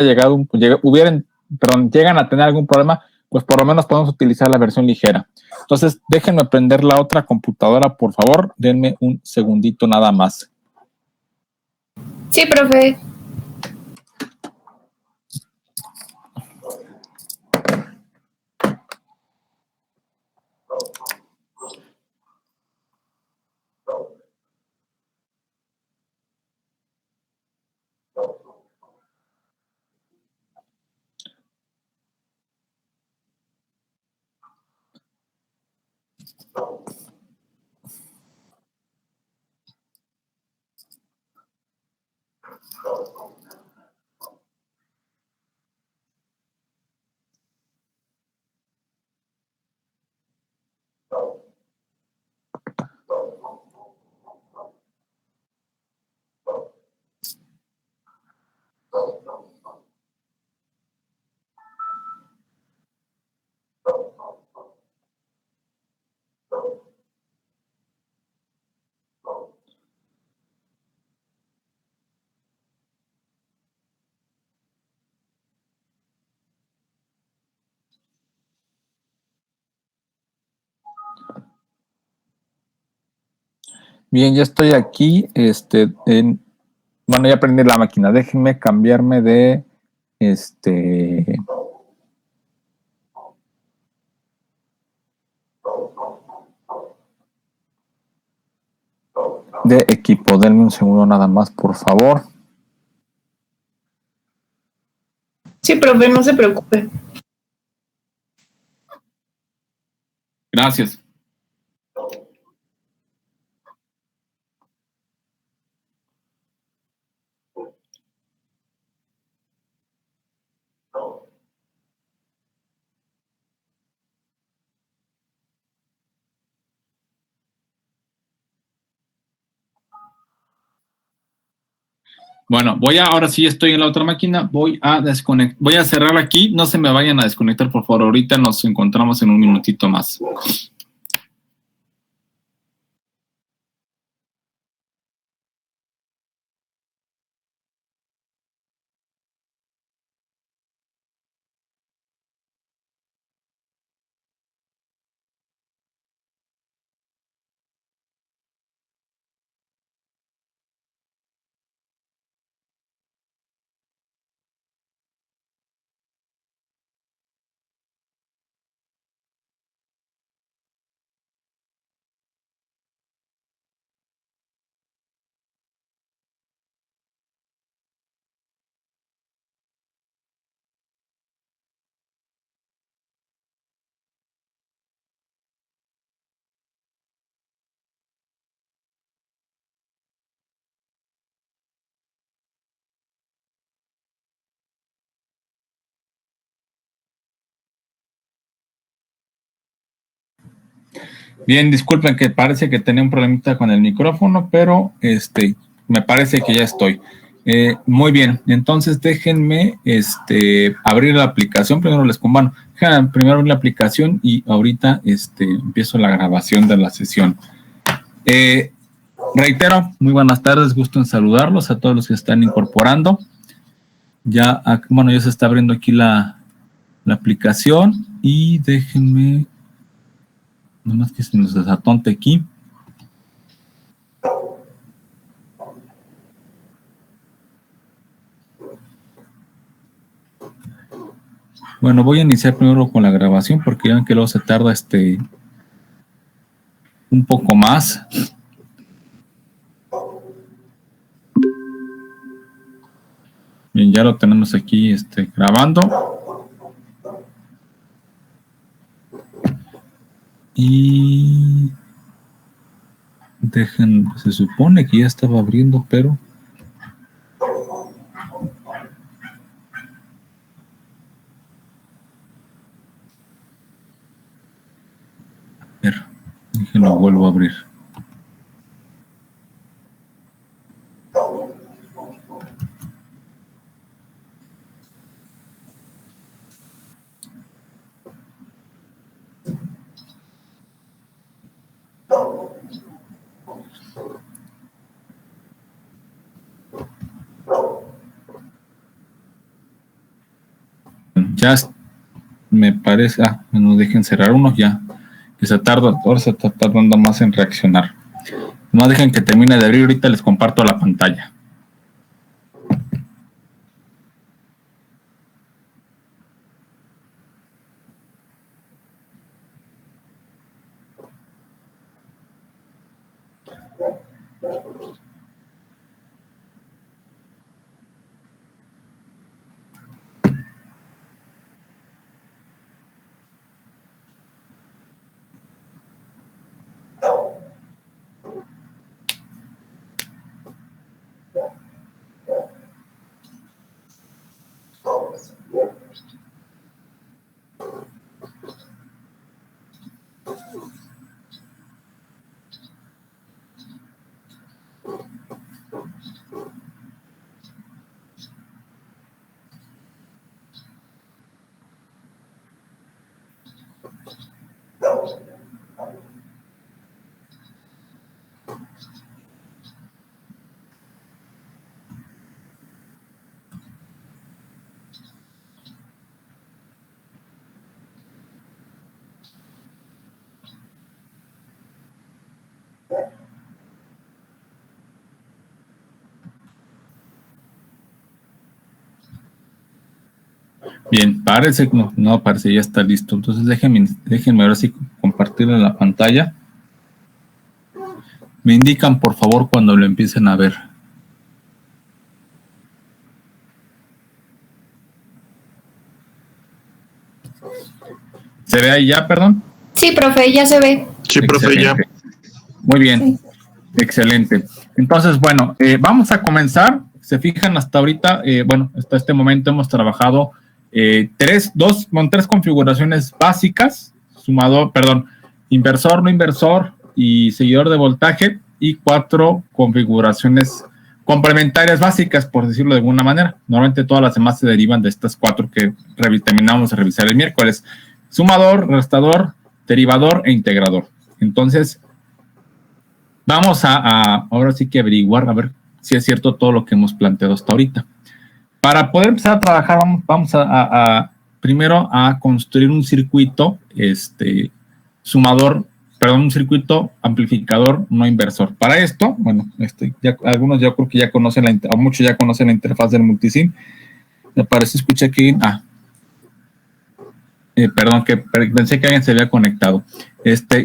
llegan a tener algún problema, pues por lo menos podemos utilizar la versión ligera. Entonces, déjenme prender la otra computadora, por favor. Denme un segundito nada más. Sí, profe. Bien, ya estoy aquí. Bueno, ya prendí la máquina. Déjenme cambiarme de de equipo. Denme un segundo nada más, por favor. Sí, profe, no se preocupe. Gracias. Bueno, ahora sí estoy en la otra máquina, voy a cerrar aquí, no se me vayan a desconectar, por favor, ahorita nos encontramos en un minutito más. Bien, disculpen que parece que tenía un problemita con el micrófono, pero me parece que ya estoy. Muy bien, entonces déjenme abrir la aplicación. Primero primero abrir la aplicación y ahorita empiezo la grabación de la sesión. Reitero, muy buenas tardes, gusto en saludarlos a todos los que están incorporando. Ya se está abriendo aquí la aplicación y déjenme, nomás que se nos desatonte aquí. Bueno, voy a iniciar primero con la grabación porque ya ven que luego se tarda un poco más. Bien, ya lo tenemos aquí grabando. Y se supone que ya estaba abriendo, pero a ver, déjenlo vuelvo a abrir. Ya me parece, nos dejen cerrar uno ya, que ahora se está tardando más en reaccionar. No dejen que termine de abrir, ahorita les comparto la pantalla. Bien, parece que no parece, ya está listo. Entonces déjenme ahora sí compartirle la pantalla. Me indican por favor cuando lo empiecen a ver. ¿Se ve ahí ya, perdón? Sí, profe, ya se ve. Sí, profe, ya. Muy bien, sí. Excelente. Entonces, bueno, vamos a comenzar. Se fijan hasta ahorita, bueno, hasta este momento hemos trabajado tres configuraciones básicas, inversor, no inversor y seguidor de voltaje, y 4 configuraciones complementarias básicas, por decirlo de alguna manera. Normalmente todas las demás se derivan de estas 4 que terminamos de revisar el miércoles: sumador, restador, derivador e integrador. Entonces, vamos a ahora sí que averiguar, a ver si es cierto todo lo que hemos planteado hasta ahorita. Para poder empezar a trabajar, vamos primero a construir un circuito un circuito amplificador no inversor. Para esto, bueno, algunos yo creo que ya conocen muchos ya conocen la interfaz del multisim. Me parece, escuché aquí, perdón, que pensé que alguien se había conectado.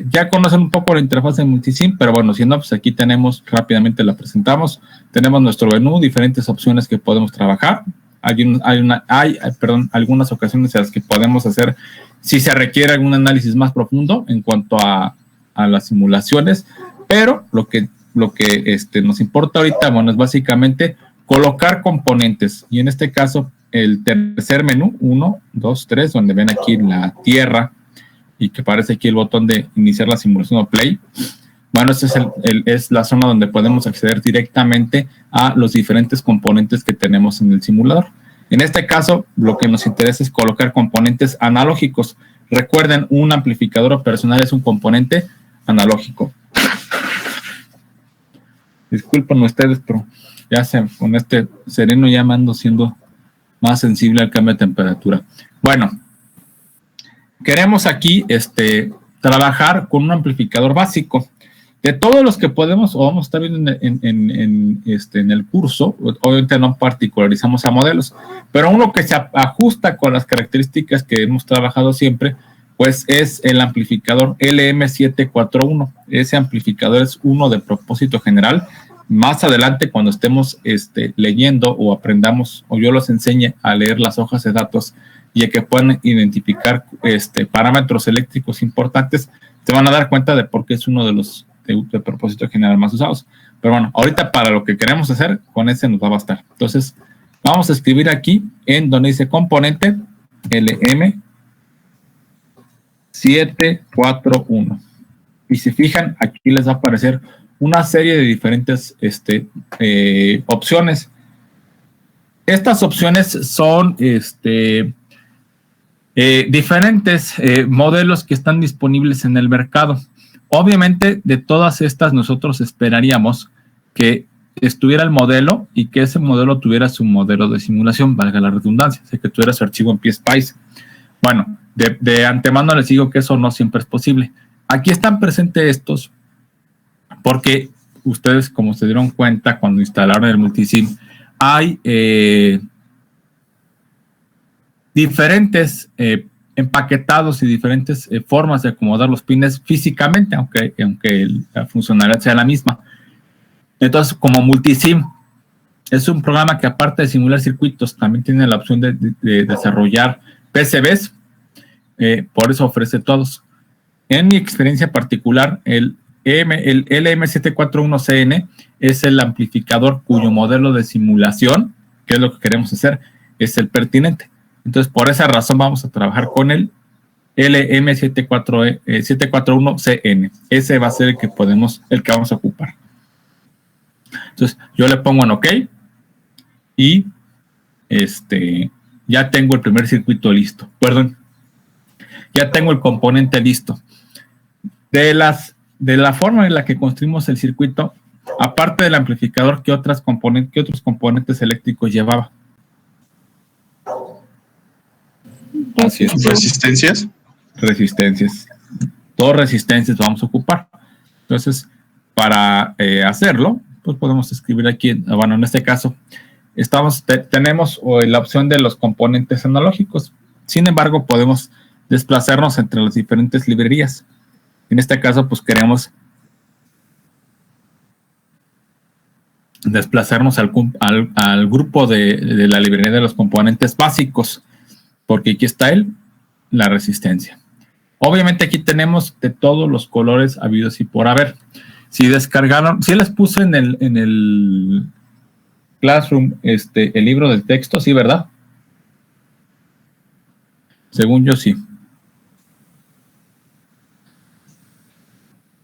Ya conocen un poco la interfaz de multisim, pero bueno, si no, pues aquí tenemos, rápidamente la presentamos. Tenemos nuestro menú, diferentes opciones que podemos trabajar. Hay algunas ocasiones en las que podemos hacer, si se requiere algún análisis más profundo en cuanto a las simulaciones, pero lo que nos importa ahorita, bueno, es básicamente colocar componentes, y en este caso, el tercer menú, 1, 2, 3, donde ven aquí la tierra y que aparece aquí el botón de iniciar la simulación o play. Bueno, esta es la zona donde podemos acceder directamente a los diferentes componentes que tenemos en el simulador. En este caso, lo que nos interesa es colocar componentes analógicos. Recuerden, un amplificador operacional es un componente analógico. Disculpen ustedes, pero ya con este sereno ya me ando siendo más sensible al cambio de temperatura. Bueno, queremos aquí trabajar con un amplificador básico. De todos los que podemos, o vamos a estar viendo en el curso, obviamente no particularizamos a modelos, pero uno que se ajusta con las características que hemos trabajado siempre, pues es el amplificador LM741. Ese amplificador es uno de propósito general. Más adelante, cuando estemos leyendo o aprendamos, o yo los enseñe a leer las hojas de datos y a que puedan identificar parámetros eléctricos importantes, se van a dar cuenta de por qué es uno de los de propósito general más usados. Pero bueno, ahorita para lo que queremos hacer, con ese nos va a bastar. Entonces, vamos a escribir aquí en donde dice componente LM741. Y si fijan, aquí les va a aparecer una serie de diferentes opciones. Estas opciones son diferentes modelos que están disponibles en el mercado. Obviamente, de todas estas, nosotros esperaríamos que estuviera el modelo y que ese modelo tuviera su modelo de simulación, valga la redundancia, o sea, que tuviera su archivo en PSpice. Bueno, de antemano les digo que eso no siempre es posible. Aquí están presentes estos porque ustedes, como se dieron cuenta cuando instalaron el multisim, hay diferentes empaquetados y diferentes formas de acomodar los pines físicamente, aunque la funcionalidad sea la misma. Entonces, como multisim es un programa que, aparte de simular circuitos, también tiene la opción de desarrollar PCBs, por eso ofrece todos. En mi experiencia particular, el LM741CN es el amplificador cuyo modelo de simulación, que es lo que queremos hacer, es el pertinente. Entonces, por esa razón vamos a trabajar con el LM741CN. Ese va a ser el que vamos a ocupar. Entonces, yo le pongo en OK y ya tengo el primer circuito listo. Perdón, ya tengo el componente listo. De la forma en la que construimos el circuito, aparte del amplificador, ¿qué otros componentes eléctricos llevaba? Así es. ¿Resistencias? Resistencias. 2 resistencias vamos a ocupar. Entonces, para hacerlo, pues podemos escribir aquí, bueno, en este caso, tenemos la opción de los componentes analógicos. Sin embargo, podemos desplazarnos entre las diferentes librerías. En este caso, pues queremos desplazarnos al grupo de la librería de los componentes básicos, porque aquí está la resistencia. Obviamente aquí tenemos de todos los colores habidos y por haber. Si descargaron, si les puse en el Classroom el libro del texto, ¿sí, verdad? Según yo, sí.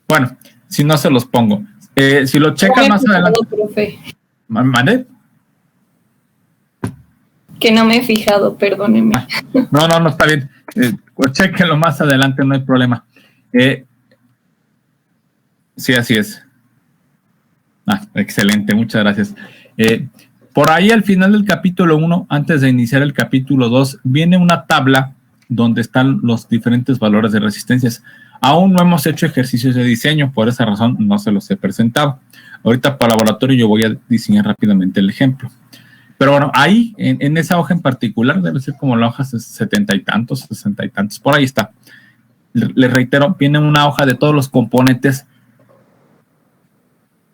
Bueno, si no se los pongo. Si lo checan más adelante. Profe. ¿Mande? Que no me he fijado, perdóneme. No, está bien. Chequenlo más adelante, no hay problema. Sí, así es. Excelente, muchas gracias. Por ahí al final del capítulo 1, antes de iniciar el capítulo 2, viene una tabla donde están los diferentes valores de resistencias. Aún no hemos hecho ejercicios de diseño, por esa razón no se los he presentado. Ahorita para laboratorio yo voy a diseñar rápidamente el ejemplo. Pero bueno, ahí, en esa hoja en particular, debe ser como la hoja 70 y tantos, 60 y tantos, por ahí está. Les reitero, viene una hoja de todos los componentes,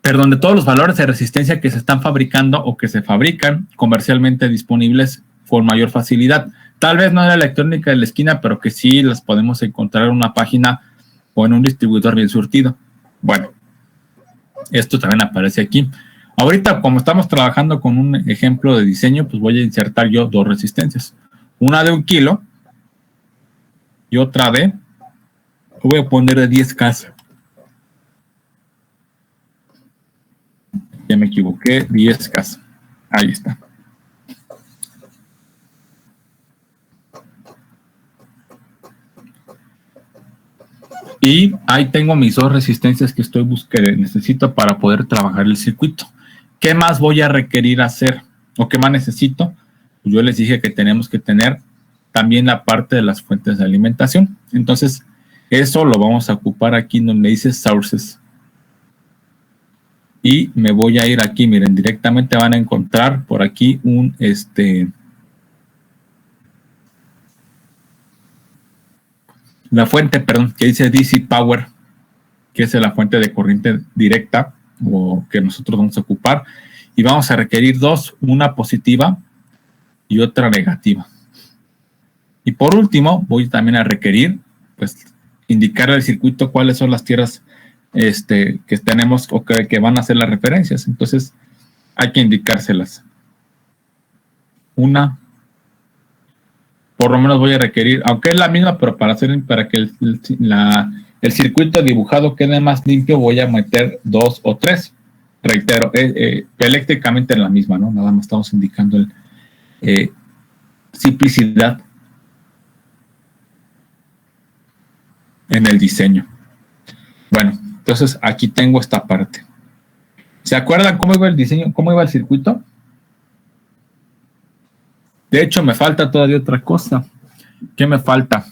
perdón, de todos los valores de resistencia que se están fabricando o que se fabrican comercialmente disponibles con mayor facilidad. Tal vez no en la electrónica de la esquina, pero que sí las podemos encontrar en una página o en un distribuidor bien surtido. Bueno, esto también aparece aquí. Ahorita, como estamos trabajando con un ejemplo de diseño, pues voy a insertar yo 2 resistencias. Una de 1 kilo y otra voy a poner de 10K. Ya me equivoqué, 10K. Ahí está. Y ahí tengo mis 2 resistencias que necesito para poder trabajar el circuito. ¿Qué más voy a requerir hacer? ¿O qué más necesito? Pues yo les dije que tenemos que tener también la parte de las fuentes de alimentación. Entonces, eso lo vamos a ocupar aquí donde dice Sources. Y me voy a ir aquí, miren, directamente van a encontrar por aquí la fuente, perdón, que dice DC Power, que es la fuente de corriente directa o que nosotros vamos a ocupar, y vamos a requerir 2, una positiva y otra negativa. Y por último, voy también a requerir, pues, indicar al circuito cuáles son las tierras que tenemos o que van a ser las referencias. Entonces, hay que indicárselas. Una, por lo menos voy a requerir, aunque es la misma, pero para que el circuito dibujado quede más limpio, voy a meter 2 o 3. Reitero, eléctricamente en la misma, ¿no? Nada más estamos indicando simplicidad en el diseño. Bueno, entonces aquí tengo esta parte. ¿Se acuerdan cómo iba el diseño, cómo iba el circuito? De hecho, me falta todavía otra cosa. ¿Qué me falta?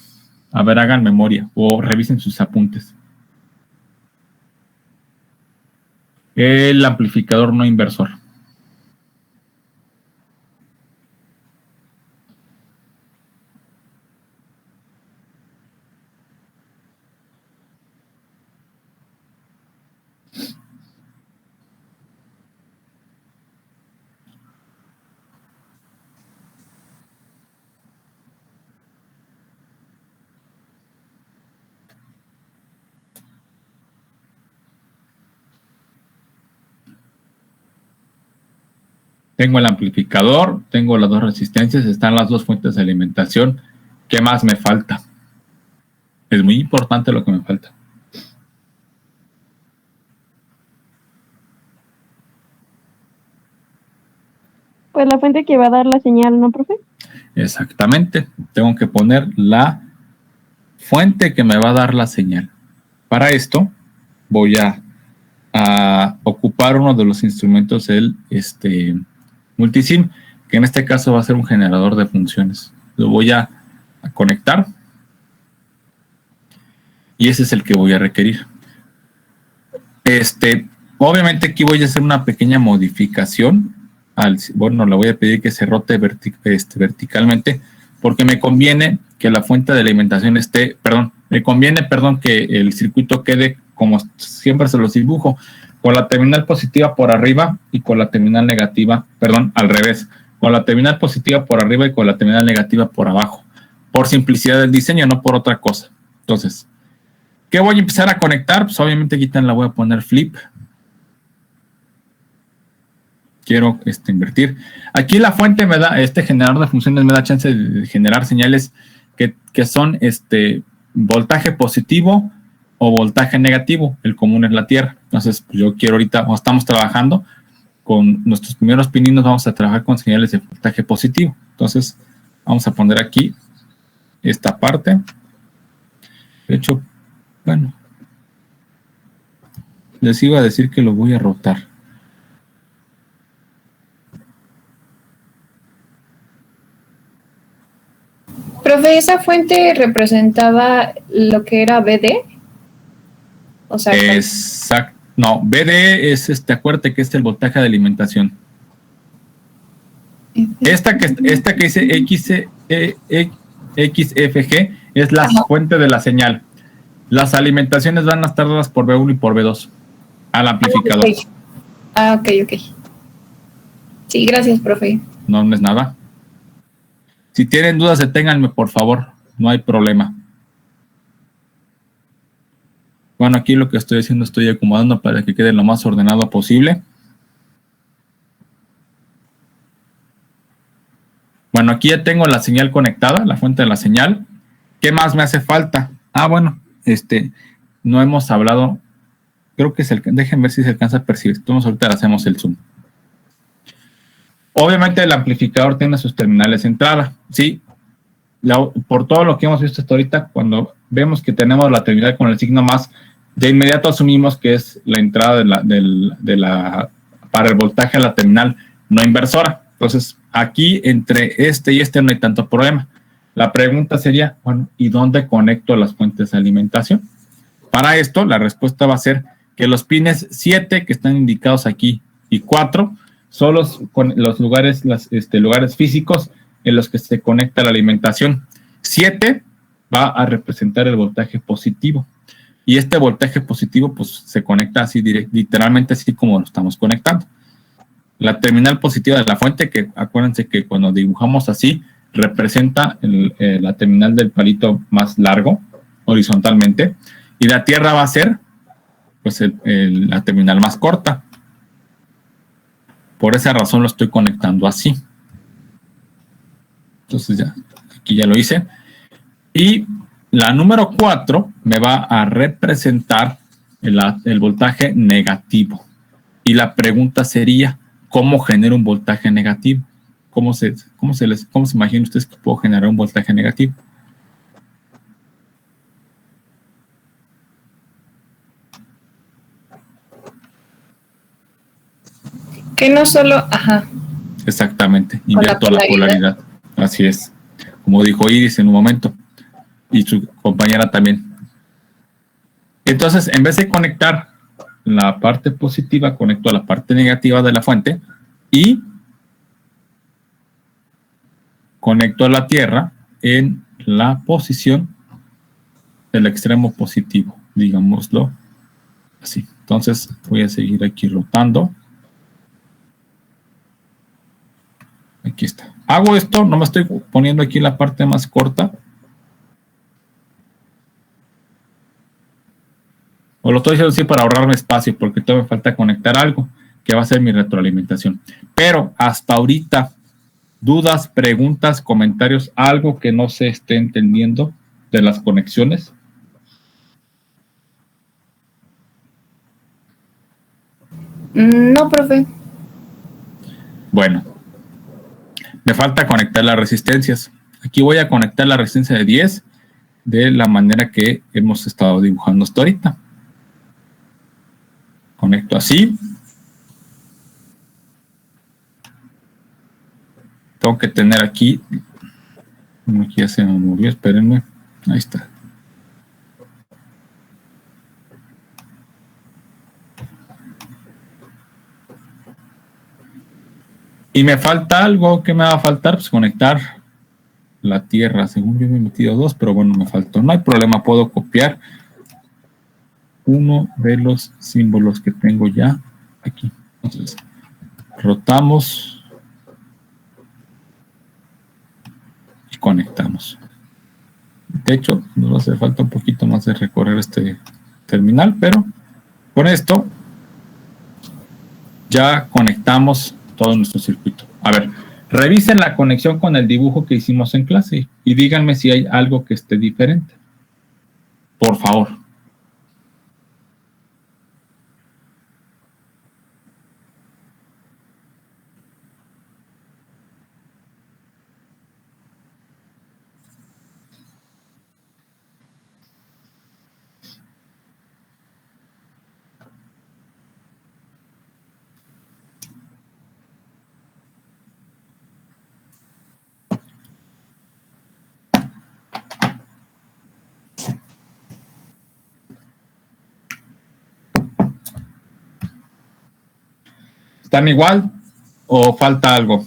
A ver, hagan memoria o revisen sus apuntes. El amplificador no inversor. Tengo el amplificador, tengo las dos resistencias, están las dos fuentes de alimentación. ¿Qué más me falta? Es muy importante lo que me falta. Pues la fuente que va a dar la señal, ¿no, profe? Exactamente. Tengo que poner la fuente que me va a dar la señal. Para esto voy a ocupar uno de los instrumentos, el multisim, que en este caso va a ser un generador de funciones. Lo voy a conectar y ese es el que voy a requerir. Obviamente aquí voy a hacer una pequeña modificación. Bueno, le voy a pedir que se rote verticalmente porque me conviene que la fuente de alimentación me conviene que el circuito quede como siempre se los dibujo, con la terminal positiva por arriba y con la terminal negativa, al revés, con la terminal positiva por arriba y con la terminal negativa por abajo, por simplicidad del diseño, no por otra cosa. Entonces, ¿qué voy a empezar a conectar? Pues obviamente aquí también la voy a poner flip. Quiero invertir. Aquí la fuente me da, este generador de funciones me da chance de generar señales que son voltaje positivo o voltaje negativo. El común es la Tierra. Entonces, pues yo quiero ahorita, o estamos trabajando con nuestros primeros pininos, vamos a trabajar con señales de voltaje positivo. Entonces, vamos a poner aquí esta parte. De hecho, bueno, les iba a decir que lo voy a rotar. Profe, ¿esa fuente representaba lo que era BD? O sea, exacto. No, BD es acuérdate que es el voltaje de alimentación. Esta que dice XFG es la fuente de la señal. Las alimentaciones van a estar dadas por B1 y por B2 al amplificador. Ok. Sí, gracias, profe. No es nada. Si tienen dudas, deténganme, por favor. No hay problema. Bueno, aquí lo que estoy haciendo, estoy acomodando para que quede lo más ordenado posible. Bueno, aquí ya tengo la señal conectada, la fuente de la señal. ¿Qué más me hace falta? Bueno, no hemos hablado. Creo que déjenme ver si se alcanza a percibir. Entonces ahorita le hacemos el zoom. Obviamente el amplificador tiene sus terminales de entrada, ¿sí? Por todo lo que hemos visto hasta ahorita, cuando vemos que tenemos la terminal con el signo más, de inmediato asumimos que es la entrada para el voltaje a la terminal no inversora. Entonces, aquí entre y no hay tanto problema. La pregunta sería, bueno, ¿y dónde conecto las fuentes de alimentación? Para esto, la respuesta va a ser que los pines 7 que están indicados aquí y 4 son los lugares físicos en los que se conecta la alimentación. 7 va a representar el voltaje positivo. Y este voltaje positivo pues se conecta así literalmente así como lo estamos conectando. La terminal positiva de la fuente, que acuérdense que cuando dibujamos así, representa la terminal del palito más largo, horizontalmente, y la Tierra va a ser pues la terminal más corta. Por esa razón lo estoy conectando así. Entonces ya, aquí ya lo hice. Y la número 4 me va a representar el voltaje negativo. Y la pregunta sería, ¿cómo genero un voltaje negativo? ¿Cómo se imaginan ustedes que puedo generar un voltaje negativo? Que no solo, ajá. Exactamente, invierto la polaridad. Así es. como dijo Iris en un momento, y su compañera también. Entonces, en vez de conectar la parte positiva, conecto a la parte negativa de la fuente y conecto a la Tierra en la posición del extremo positivo, digámoslo así. Entonces, voy a seguir aquí rotando. Aquí está. Hago esto, no me estoy poniendo aquí la parte más corta. O lo estoy haciendo así para ahorrarme espacio, porque todavía me falta conectar algo, que va a ser mi retroalimentación. Pero hasta ahorita, dudas, preguntas, comentarios, algo que no se esté entendiendo de las conexiones. No, profe. Bueno, me falta conectar las resistencias. Aquí voy a conectar la resistencia de 10 de la manera que hemos estado dibujando hasta ahorita. Conecto así. Tengo que tener aquí. Aquí ya se me movió, espérenme. Ahí está. Y me falta algo. ¿Qué me va a faltar? Pues conectar la Tierra. Según yo me he metido 2, pero bueno, me faltó. No hay problema, puedo copiar uno de los símbolos que tengo ya aquí. Entonces, rotamos y conectamos. De hecho, nos hace falta un poquito más de recorrer este terminal, pero con esto ya conectamos todo nuestro circuito. A ver, revisen la conexión con el dibujo que hicimos en clase y díganme si hay algo que esté diferente. Por favor. ¿Están igual o falta algo?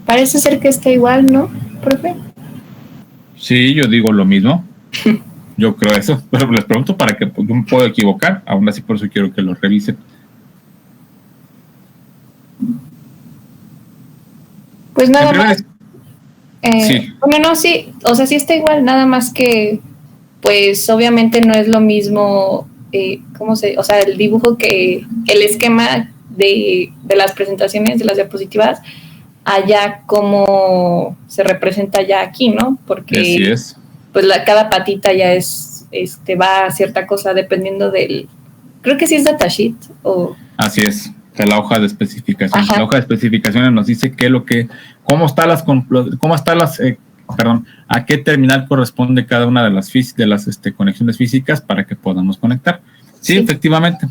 Parece ser que está igual, ¿no, profe? Sí, yo digo lo mismo. Yo creo eso, pero les pregunto para que yo me puedo equivocar, aún así por eso quiero que lo revisen. Pues nada más. Sí. Bueno, no, sí, o sea, sí está igual, nada más que, pues obviamente no es lo mismo, o sea, el dibujo que, el esquema de las presentaciones, de las diapositivas, allá como se representa ya aquí, ¿no? Porque así es. Pues cada patita ya es, va a cierta cosa dependiendo del, creo que sí es datasheet o... Así es, de la hoja de especificaciones. Ajá. La hoja de especificaciones nos dice qué es lo que, a qué terminal corresponde cada una de las conexiones físicas para que podamos conectar. Sí, efectivamente.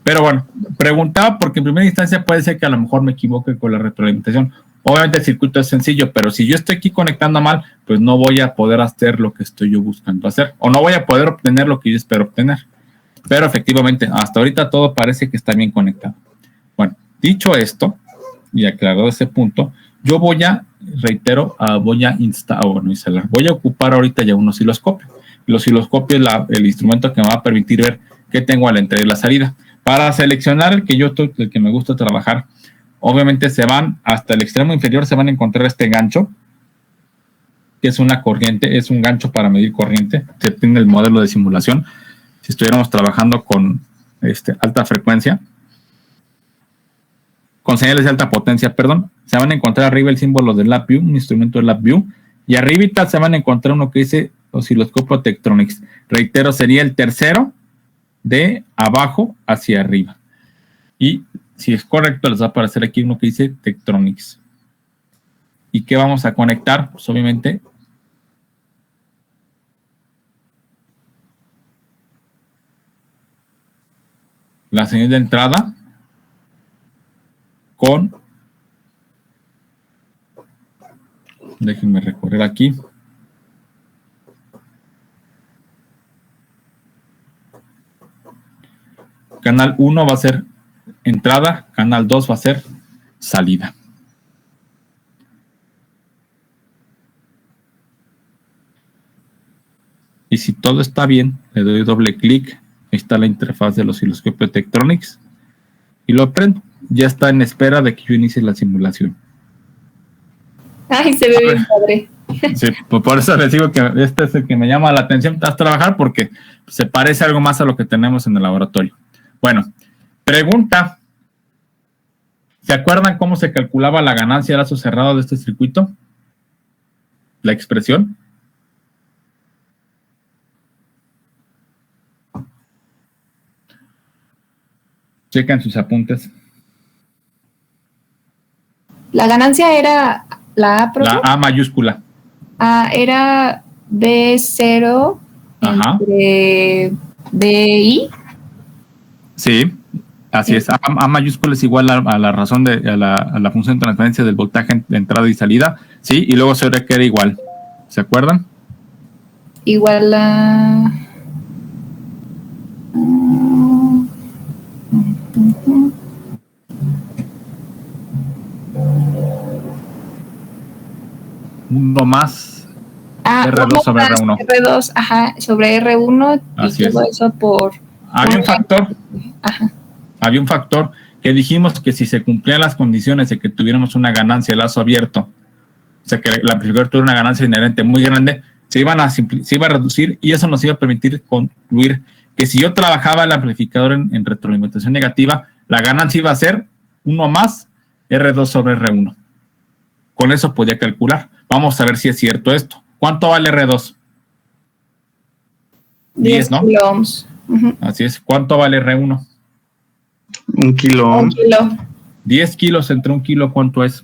Pero bueno, preguntaba porque en primera instancia puede ser que a lo mejor me equivoque con la retroalimentación. Obviamente el circuito es sencillo, pero si yo estoy aquí conectando mal, pues no voy a poder hacer lo que estoy yo buscando hacer, o no voy a poder obtener lo que yo espero obtener. Pero efectivamente, hasta ahorita todo parece que está bien conectado. Bueno, dicho esto, y aclarado ese punto, yo voy a, reitero, voy a ocupar ahorita ya un osciloscopio. El osciloscopio es el instrumento que me va a permitir ver qué tengo a la entrada y la salida. Para seleccionar el que me gusta trabajar, obviamente se van hasta el extremo inferior, se van a encontrar este gancho, que es una corriente, es un gancho para medir corriente, se tiene el modelo de simulación. Si estuviéramos trabajando con alta frecuencia, con señales de alta potencia, perdón, se van a encontrar arriba el símbolo de LabVIEW, un instrumento de LabVIEW, y arribita se van a encontrar uno que dice osciloscopio Tektronix. Reitero, sería el tercero de abajo hacia arriba. Y si es correcto, les va a aparecer aquí uno que dice Tektronix. ¿Y qué vamos a conectar? Pues obviamente la señal de entrada con, déjenme recorrer aquí, canal 1 va a ser entrada, canal 2 va a ser salida. Y si todo está bien, le doy doble clic. Ahí está la interfaz del osciloscopio Tektronix y lo prendo. Ya está en espera de que yo inicie la simulación. Ay, se ve bien padre. Sí, pues por eso les digo que este es el que me llama la atención tras trabajar, porque se parece algo más a lo que tenemos en el laboratorio. Bueno, pregunta. ¿Se acuerdan cómo se calculaba la ganancia de lazo cerrado de este circuito? La expresión. Chequen sus apuntes. La ganancia era la A, ¿profe? La A mayúscula. Era B0 Ajá. entre BI. Sí, así es. A mayúscula es igual a la razón a la función de transferencia del voltaje de entrada y salida. Sí, y luego se requiere igual. ¿Se acuerdan? Igual a... Uno más R2 sobre R1. R2, ajá, sobre R1 Así y todo es. eso por... Había un factor. Ajá. Había un factor que dijimos que si se cumplían las condiciones de que tuviéramos una ganancia de lazo abierto, o sea que el amplificador tuviera una ganancia inherente muy grande, se iba a reducir, y eso nos iba a permitir concluir que si yo trabajaba el amplificador en retroalimentación negativa, la ganancia iba a ser 1 más R2 sobre R1. Con eso podía calcular. Vamos a ver si es cierto esto. ¿Cuánto vale R2? 10, ¿no? Kilo ohms. Así es. ¿Cuánto vale R1? 1 kilo. 1 kilo. 10 kilos entre 1 kilo, ¿cuánto es?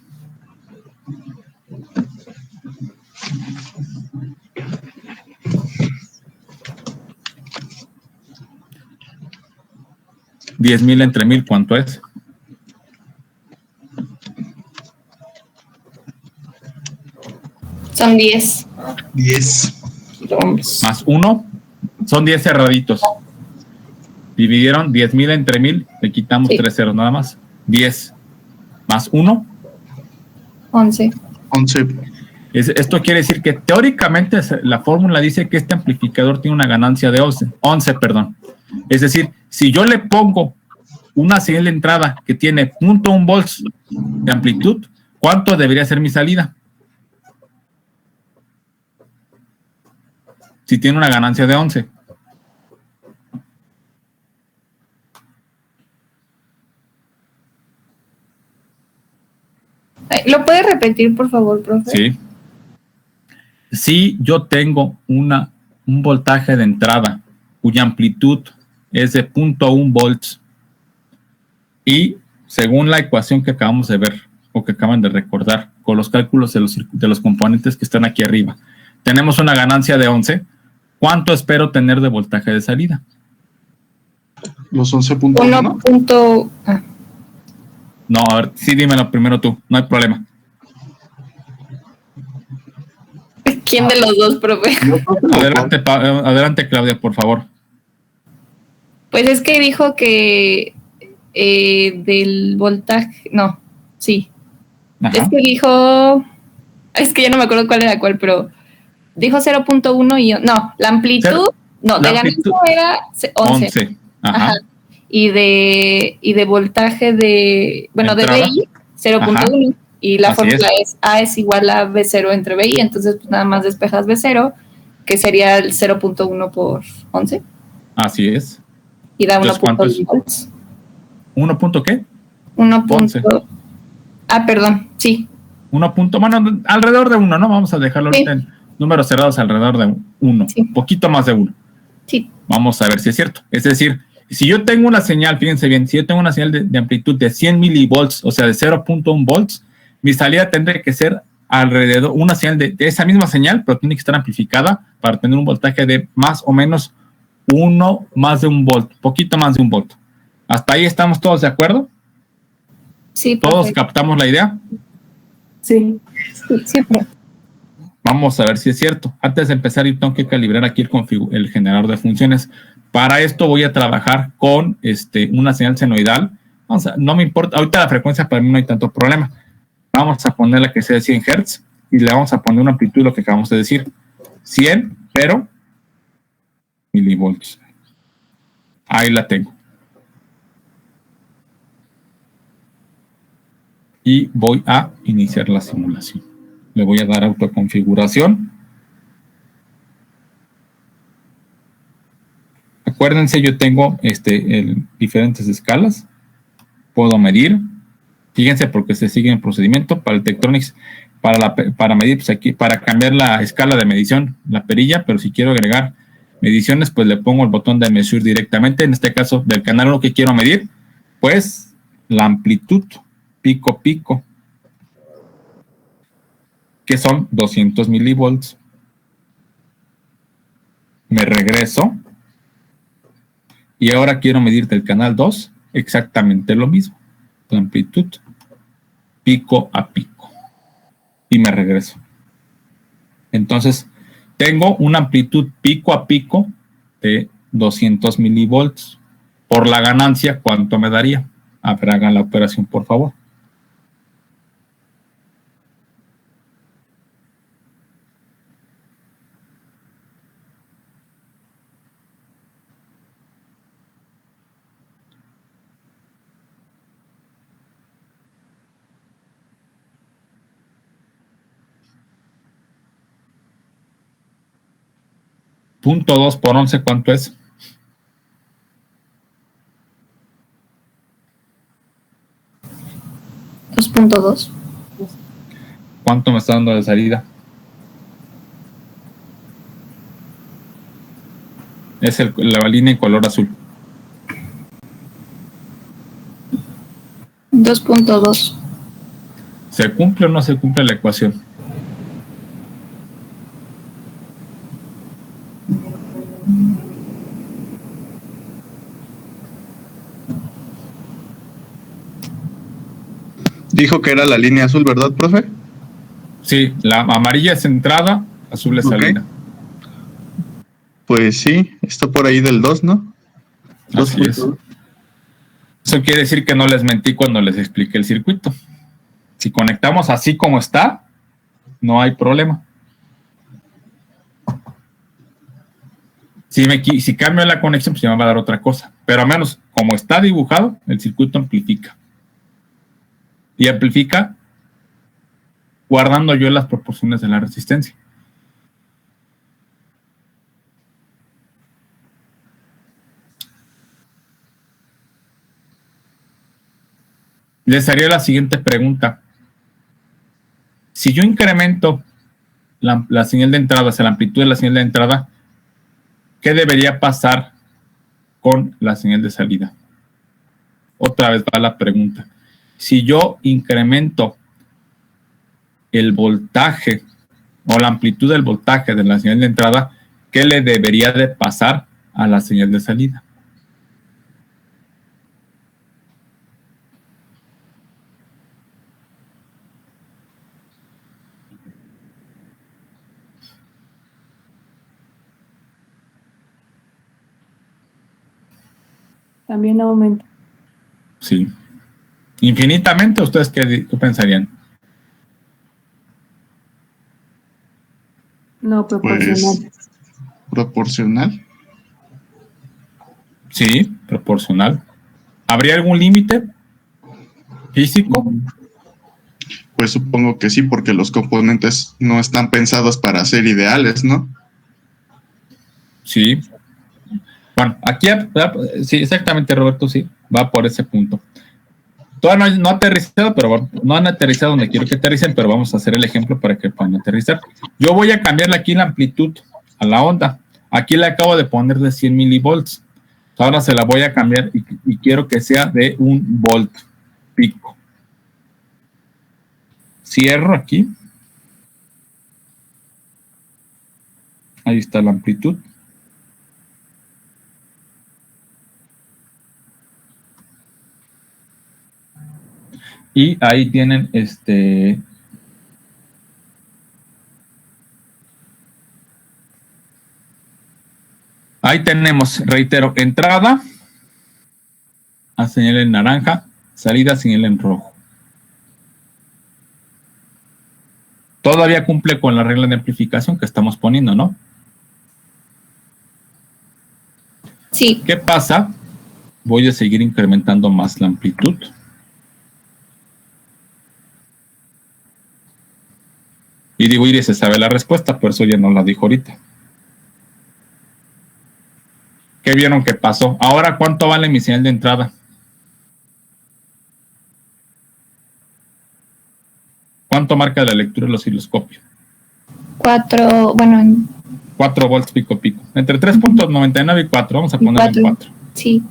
$10,000 entre 1,000, ¿cuánto es? Son 10. 10. Kilo ohms. Más 1, son 10 cerraditos. Dividieron 10,000 entre 1,000, le quitamos 3 ceros nada más. 10 más 1. 11. 11. Esto quiere decir que teóricamente la fórmula dice que este amplificador tiene una ganancia de 11, perdón. Es decir, si yo le pongo una señal de entrada que tiene 0.1 volts de amplitud, ¿cuánto debería ser mi salida? Si tiene una ganancia de 11. ¿Lo puede repetir, por favor, profe? Sí. Si yo tengo un voltaje de entrada cuya amplitud es de 0.1 volts y según la ecuación que acabamos de ver o que acaban de recordar con los cálculos de los componentes que están aquí arriba, tenemos una ganancia de 11, ¿cuánto espero tener de voltaje de salida? Los 11.1. 1. No, a ver, sí, dímelo primero tú, no hay problema. ¿Quién de los dos, profe? Adelante, Claudia, por favor. Pues es que dijo que del voltaje, no, sí. Ajá. Es que dijo, es que ya no me acuerdo cuál era cuál, pero dijo 0.1 y no, la amplitud, no, de ganancia era 11. Ajá. Ajá. Y de voltaje de, bueno, entrada, de BI, 0.1. Y la fórmula es A es igual a B0 entre BI, entonces pues nada más despejas B0, que sería el 0.1 por 11. Así es. Y da 1.1 volts. ¿1 punto qué? 1.11. Perdón, sí. 1 punto, bueno, alrededor de 1, ¿no? Vamos a dejarlo Sí. ahorita en números cerrados alrededor de 1, Sí. un poquito más de 1. Sí. Vamos a ver si es cierto. Es decir, si yo tengo una señal, fíjense bien, si yo tengo una señal de amplitud de 100 milivolts, o sea, de 0.1 volts, mi salida tendría que ser alrededor, una señal de esa misma señal, pero tiene que estar amplificada para tener un voltaje de más o menos más de 1 volt, poquito más de 1 volt. ¿Hasta ahí estamos todos de acuerdo? Sí, ¿Todos profe. captamos la idea? Sí. Sí, profe. Vamos a ver si es cierto. Antes de empezar, yo tengo que calibrar aquí el generador de funciones. Para esto voy a trabajar con una señal senoidal. No me importa, ahorita la frecuencia para mí no hay tanto problema. Vamos a ponerla que sea de 100 Hz y le vamos a poner una amplitud, lo que acabamos de decir. 100, pero milivolts. Ahí la tengo. Y voy a iniciar la simulación. Le voy a dar autoconfiguración. Acuérdense, yo tengo diferentes escalas. Puedo medir. Fíjense porque se sigue el procedimiento para el Tektronix. Para medir, pues aquí, para cambiar la escala de medición, la perilla, pero si quiero agregar mediciones, pues le pongo el botón de Measure directamente. En este caso, del canal 1 que quiero medir, pues la amplitud pico a pico, que son 200 milivolts. Me regreso y ahora quiero medir del canal 2 exactamente lo mismo, la amplitud pico a pico, y me regreso. Entonces tengo una amplitud pico a pico de 200 milivolts. Por la ganancia, ¿cuánto me daría? A ver, hagan la operación, por favor. .2 por 11, ¿cuánto es? ¿2.2? ¿Cuánto me está dando de salida? Es la línea en color azul. 2.2. ¿Se cumple o no se cumple la ecuación? Dijo que era la línea azul, ¿verdad, profe? Sí, la amarilla es entrada, azul es salida. Pues sí, está por ahí del 2, ¿no? Así es. Eso quiere decir que no les mentí cuando les expliqué el circuito. Si conectamos así como está, no hay problema. Si cambio la conexión, pues ya me va a dar otra cosa. Pero al menos, como está dibujado, el circuito amplifica. Y amplifica guardando yo las proporciones de la resistencia. Les haría la siguiente pregunta. Si yo incremento la señal de entrada, o sea, la amplitud de la señal de entrada, ¿qué debería pasar con la señal de salida? Otra vez va la pregunta. Si yo incremento el voltaje o la amplitud del voltaje de la señal de entrada, ¿qué le debería de pasar a la señal de salida? También aumenta. Sí. Infinitamente, ¿ustedes qué pensarían? No, proporcional. Pues, proporcional. Sí, proporcional. ¿Habría algún límite físico? Pues supongo que sí, porque los componentes no están pensados para ser ideales, ¿no? Sí. Bueno, aquí, sí, exactamente, Roberto, sí, va por ese punto. Todavía no ha aterrizado, pero bueno, no han aterrizado donde quiero que aterricen, pero vamos a hacer el ejemplo para que puedan aterrizar. Yo voy a cambiarle aquí la amplitud a la onda. Aquí le acabo de poner de 100 milivolts. Ahora se la voy a cambiar y quiero que sea de 1 volt pico. Cierro aquí. Ahí está la amplitud. Y ahí tienen ahí tenemos, reitero, entrada a señal en naranja, salida a señal en rojo. Todavía cumple con la regla de amplificación que estamos poniendo, ¿no? Sí. ¿Qué pasa? Voy a seguir incrementando más la amplitud. Y digo, Iris se sabe la respuesta, por eso ya no la dijo ahorita. ¿Qué vieron que pasó? Ahora, ¿cuánto vale mi señal de entrada? ¿Cuánto marca la lectura del osciloscopio? 4, bueno. 4 volts pico pico. Entre 3.99 y 4, vamos a poner en 4. Sí.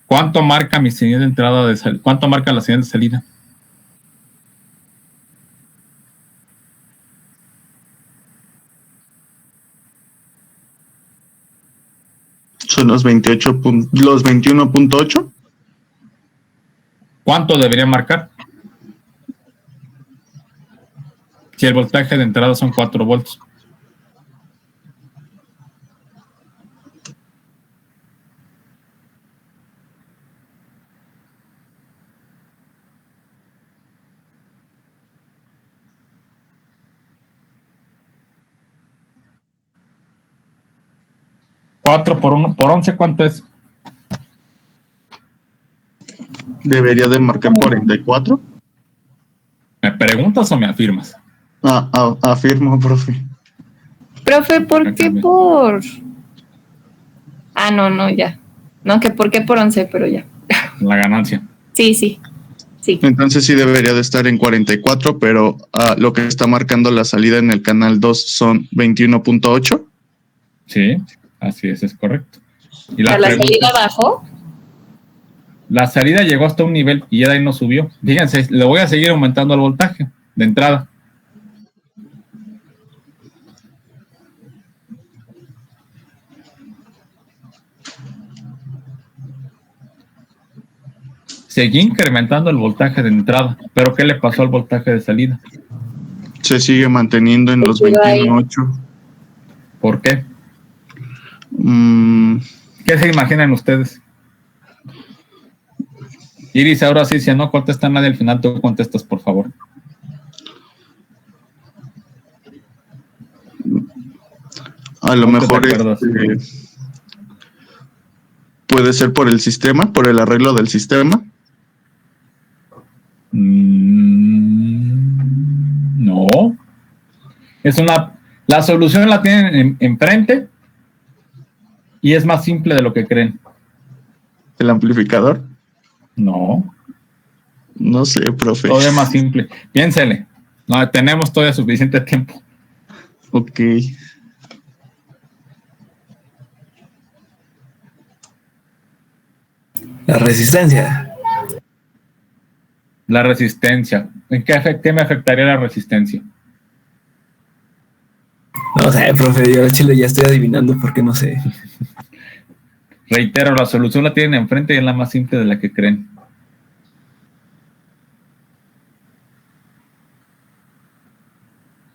¿Cuánto marca mi señal de entrada de salida? ¿Cuánto marca la señal de salida? Son los 21.8. ¿Cuánto debería marcar? Si el voltaje de entrada son 4 volts. ¿4 por 11 cuánto es? Debería de marcar 44. ¿Me preguntas o me afirmas? Afirmo, profe. Profe, ¿por qué por...? No, ya. No, que por qué por 11, pero ya. La ganancia. Sí. Entonces sí debería de estar en 44, pero lo que está marcando la salida en el canal 2 son 21.8. Sí, así es correcto. Y ¿La salida bajó? La salida llegó hasta un nivel y ya de ahí no subió. Fíjense, le voy a seguir aumentando el voltaje de entrada. Seguí incrementando el voltaje de entrada, pero ¿qué le pasó al voltaje de salida? Se sigue manteniendo en los 21.8. ¿Por qué? ¿Qué se imaginan ustedes? Iris, ahora sí, si no contesta nadie al final, tú contestas, por favor. A lo mejor puede ser por el sistema, por el arreglo del sistema. No. La solución la tienen enfrente y es más simple de lo que creen. ¿El amplificador? No. No sé, profe. Todavía más simple. Piénsele. No, tenemos todavía suficiente tiempo. Ok. La resistencia. La resistencia. ¿En qué me afectaría la resistencia? No sé, profe, yo chile ya estoy adivinando porque no sé. Reitero, la solución la tienen enfrente y es la más simple de la que creen.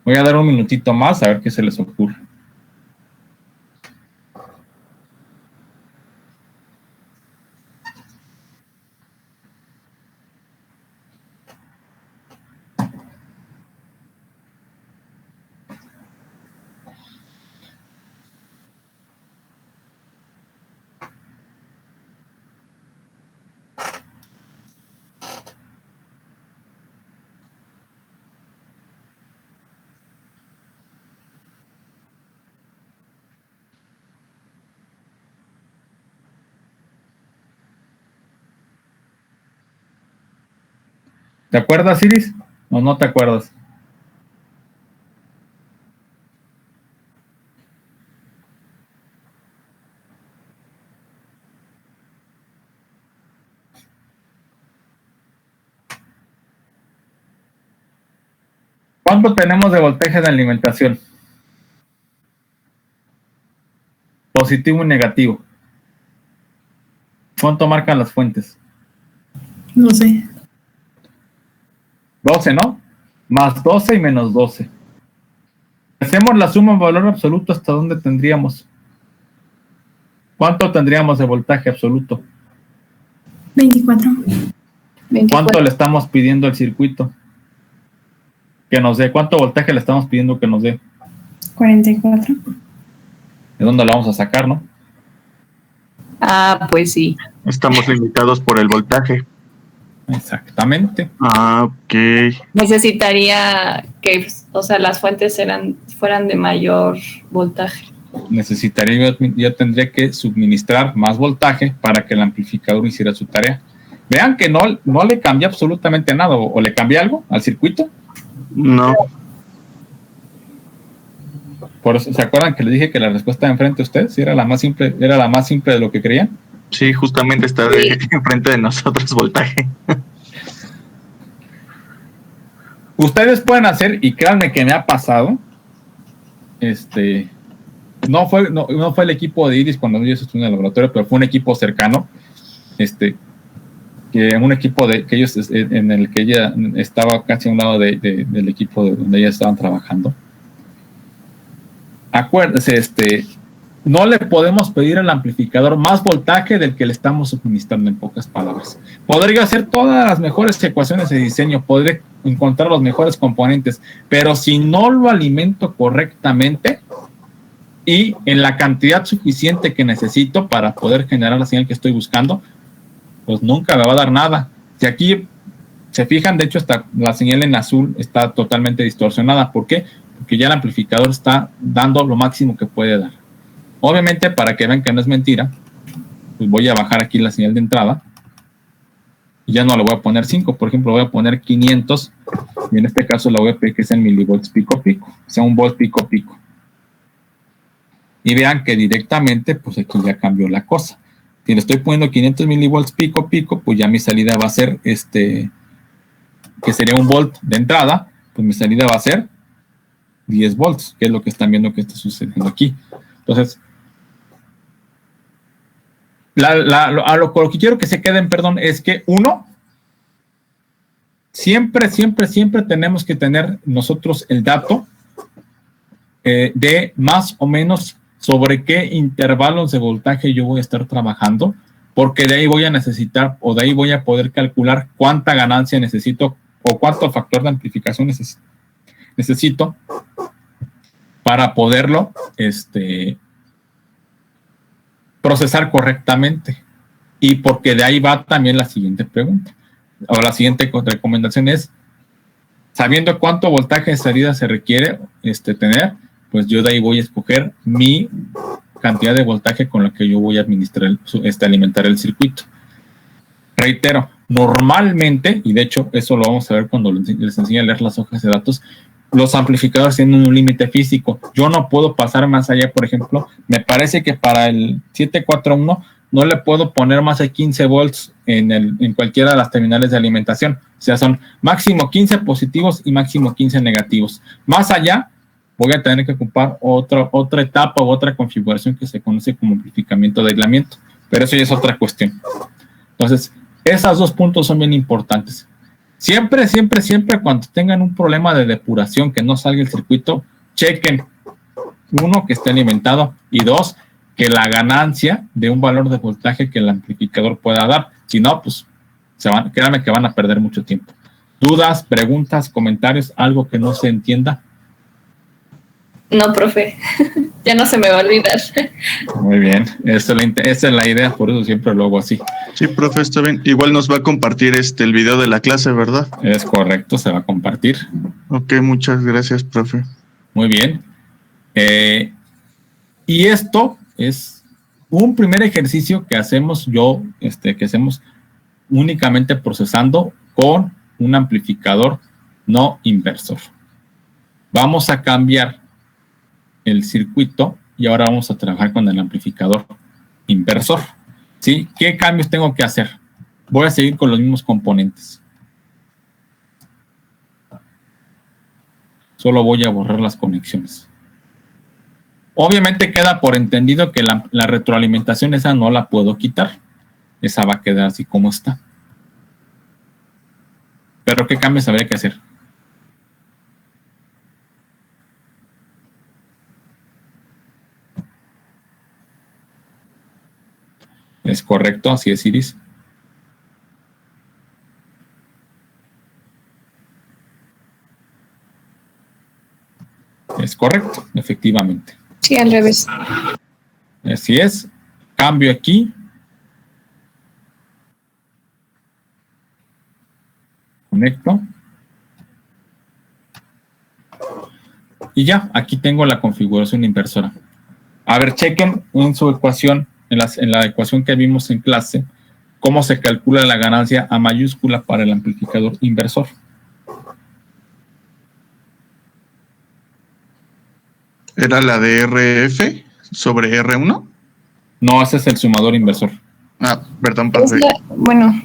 Voy a dar un minutito más a ver qué se les ocurre. ¿Te acuerdas, Iris? ¿O no te acuerdas? ¿Cuánto tenemos de voltaje de alimentación? Positivo y negativo. ¿Cuánto marcan las fuentes? No sé. 12, ¿no? Más 12 y menos 12. Hacemos la suma en valor absoluto, ¿hasta dónde tendríamos? ¿Cuánto tendríamos de voltaje absoluto? 24. 24. ¿Cuánto le estamos pidiendo al circuito? Que nos dé. ¿Cuánto voltaje le estamos pidiendo que nos dé? 44. ¿De dónde lo vamos a sacar, no? Ah, pues sí. Estamos limitados por el voltaje. Exactamente. Ah, ok. Necesitaría que, o sea, las fuentes fueran de mayor voltaje. Yo tendría que suministrar más voltaje para que el amplificador hiciera su tarea. Vean que no le cambia absolutamente nada. ¿O le cambia algo al circuito? No. Por eso, ¿se acuerdan que les dije que la respuesta de enfrente de ustedes era la más simple de lo que creían? Sí, justamente está enfrente de nosotros voltaje. Ustedes pueden hacer, y créanme que me ha pasado, no fue el equipo de Iris cuando yo estuve en el laboratorio, pero fue un equipo cercano, que un equipo que ellos, en el que ella estaba casi a un lado del equipo donde ellas estaban trabajando. Acuérdense, no le podemos pedir al amplificador más voltaje del que le estamos suministrando, en pocas palabras. Podría hacer todas las mejores ecuaciones de diseño, podré encontrar los mejores componentes, pero si no lo alimento correctamente y en la cantidad suficiente que necesito para poder generar la señal que estoy buscando, pues nunca me va a dar nada. Si aquí se fijan, de hecho, la señal en azul está totalmente distorsionada. ¿Por qué? Porque ya el amplificador está dando lo máximo que puede dar. Obviamente, para que vean que no es mentira, pues voy a bajar aquí la señal de entrada y ya no le voy a poner 5, por ejemplo, voy a poner 500 y en este caso la voy a pedir que sea en milivolts pico pico, o sea, un volt pico pico. Y vean que directamente, pues aquí ya cambió la cosa. Si le estoy poniendo 500 milivolts pico pico, pues ya mi salida va a ser que sería un volt de entrada, pues mi salida va a ser 10 volts, que es lo que están viendo que está sucediendo aquí. Entonces, lo que quiero que se queden, es que siempre tenemos que tener nosotros el dato de más o menos sobre qué intervalos de voltaje yo voy a estar trabajando, porque de ahí voy a necesitar o de ahí voy a poder calcular cuánta ganancia necesito o cuánto factor de amplificación necesito para poderlo procesar correctamente. Y porque de ahí va también la siguiente pregunta. O la siguiente recomendación es, sabiendo cuánto voltaje de salida se requiere tener, pues yo de ahí voy a escoger mi cantidad de voltaje con la que yo voy a administrar, alimentar el circuito. Reitero, normalmente, y de hecho eso lo vamos a ver cuando les enseñe a leer las hojas de datos, los amplificadores tienen un límite físico. Yo no puedo pasar más allá, por ejemplo, me parece que para el 741 no le puedo poner más de 15 volts en cualquiera de las terminales de alimentación. O sea, son máximo 15 positivos y máximo 15 negativos. Más allá, voy a tener que ocupar otra etapa u otra configuración que se conoce como amplificamiento de aislamiento. Pero eso ya es otra cuestión. Entonces, esos dos puntos son bien importantes. Siempre cuando tengan un problema de depuración que no salga el circuito, chequen, uno, que esté alimentado, y dos, que la ganancia de un valor de voltaje que el amplificador pueda dar. Si no, pues créanme que van a perder mucho tiempo. ¿Dudas, preguntas, comentarios, algo que no se entienda? No, profe, ya no se me va a olvidar. Muy bien, esa es la idea, por eso siempre lo hago así. Sí, profe, está bien. Igual nos va a compartir el video de la clase, ¿verdad? Es correcto, se va a compartir. Ok, muchas gracias, profe. Muy bien. Y esto es un primer ejercicio que hacemos que hacemos únicamente procesando con un amplificador no inversor. Vamos a cambiar el circuito y ahora vamos a trabajar con el amplificador inversor. ¿Sí? ¿Qué cambios tengo que hacer? Voy a seguir con los mismos componentes. Solo voy a borrar las conexiones. Obviamente queda por entendido que la retroalimentación esa no la puedo quitar. Esa va a quedar así como está. Pero ¿qué cambios habría que hacer? Es correcto, así es, Iris. Es correcto, efectivamente. Sí, al revés. Así es. Cambio aquí. Conecto. Y ya, aquí tengo la configuración inversora. A ver, chequen en su ecuación, en la ecuación que vimos en clase, cómo se calcula la ganancia A mayúscula para el amplificador inversor. ¿Era la de RF sobre R1? No, ese es el sumador inversor. Ah, perdón, Es padre. bueno,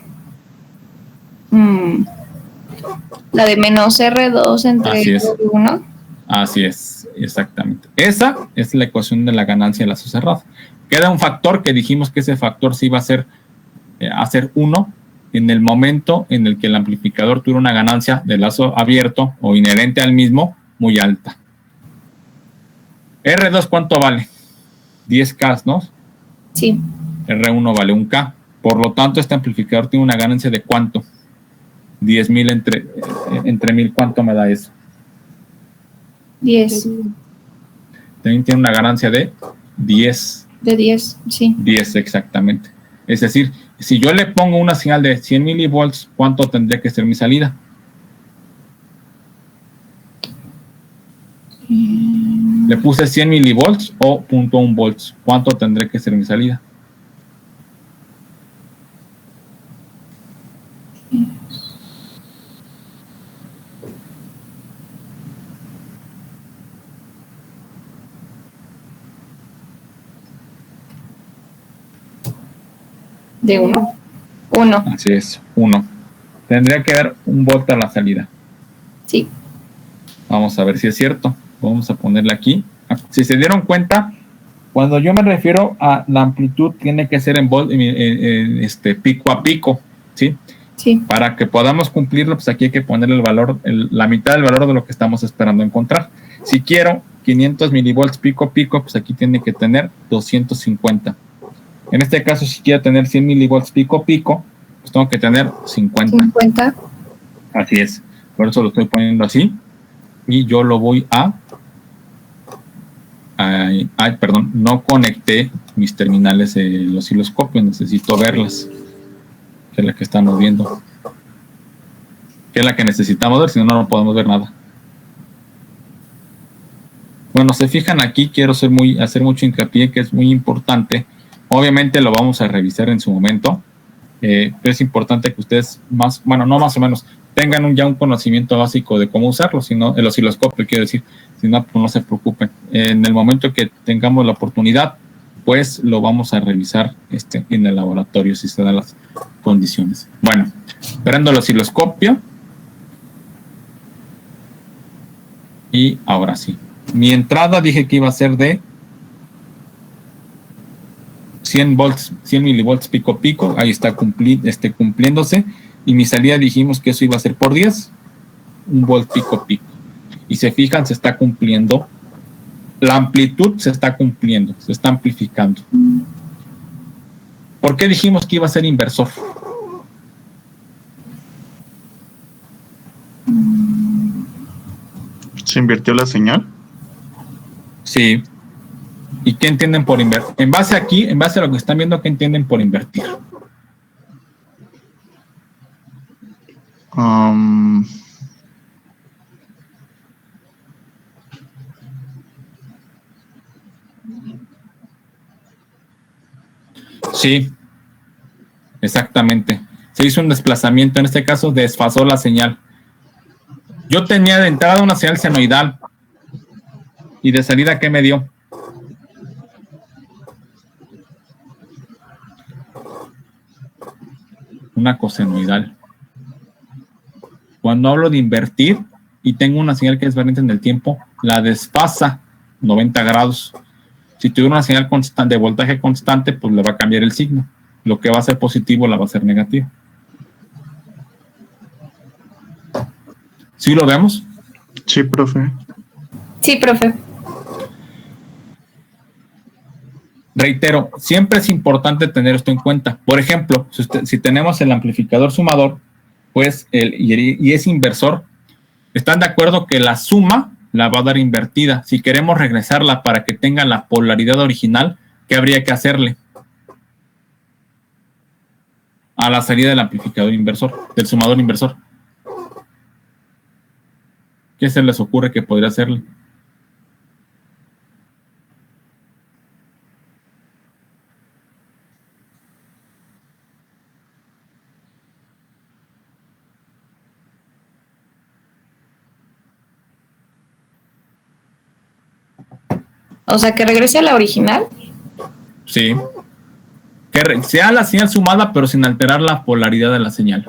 la de menos R2 entre Así es. R1. Así es, exactamente. Esa es la ecuación de la ganancia de lazo cerrado. Queda un factor que dijimos que ese factor se iba a hacer 1 en el momento en el que el amplificador tuviera una ganancia de lazo abierto o inherente al mismo muy alta. R2, ¿cuánto vale? 10K, ¿no? Sí, R1 vale 1K. Por lo tanto, este amplificador tiene una ganancia de ¿cuánto? 10,000 entre 1000, ¿cuánto me da eso? 10. También tiene una ganancia de 10. De 10, sí. 10 exactamente. Es decir, si yo le pongo una señal de 100 milivolts, ¿cuánto tendría que ser mi salida? Le puse 100 milivolts o 0.1 volts. ¿Cuánto tendría que ser mi salida? ¿De 1? 1, Así es, 1. Tendría que dar 1 volt a la salida. sí. Vamos a ver si es cierto. Vamos a ponerle aquí. Si se dieron cuenta, cuando yo me refiero a la amplitud, tiene que ser en volt, pico a pico, ¿sí? Sí. Para que podamos cumplirlo, pues aquí hay que ponerle el valor, la mitad del valor de lo que estamos esperando encontrar. Si quiero 500 milivolts pico a pico, pues aquí tiene que tener 250. En este caso, si quiero tener 100 milivolts pico a pico, pues tengo que tener 50. 50. Así es. Por eso lo estoy poniendo así. Y yo lo voy perdón, no conecté mis terminales del osciloscopio, necesito verlas, que es la que estamos viendo, que es la que necesitamos ver, si no, no podemos ver nada. Bueno, se fijan aquí, quiero hacer mucho hincapié que es muy importante. Obviamente lo vamos a revisar en su momento, pero es importante que ustedes no más o menos, tengan ya un conocimiento básico de cómo usarlo, sino el osciloscopio, quiero decir, si no, pues no se preocupen. En el momento que tengamos la oportunidad, pues lo vamos a revisar en el laboratorio, si se dan las condiciones. Bueno, esperando el osciloscopio. Y ahora sí. Mi entrada dije que iba a ser de 100 volts, 100 milivolts pico pico, ahí está cumpliéndose, y mi salida dijimos que eso iba a ser por 10, 1 volt pico pico, y se fijan, se está cumpliendo, la amplitud se está cumpliendo, se está amplificando. ¿Por qué dijimos que iba a ser inversor? ¿Se invirtió la señal? Sí. ¿Y qué entienden por invertir? En base a lo que están viendo, ¿qué entienden por invertir? Sí, exactamente. Se hizo un desplazamiento, en este caso desfasó la señal. Yo tenía de entrada una señal senoidal y de salida, ¿qué me dio? Una cosenoidal. Cuando hablo de invertir y tengo una señal que es variante en el tiempo, la desfasa 90 grados. Si tuviera una señal constante, de voltaje constante, pues le va a cambiar el signo. Lo que va a ser positivo la va a ser negativo. ¿Sí lo vemos? Sí, profe. Sí, profe. Reitero, siempre es importante tener esto en cuenta. Por ejemplo, si tenemos el amplificador sumador, pues y es inversor, ¿están de acuerdo que la suma la va a dar invertida? Si queremos regresarla para que tenga la polaridad original, ¿qué habría que hacerle? A la salida del amplificador inversor, del sumador inversor. ¿Qué se les ocurre que podría hacerle? O sea, que regrese a la original. Sí. Que sea la señal sumada, pero sin alterar la polaridad de la señal.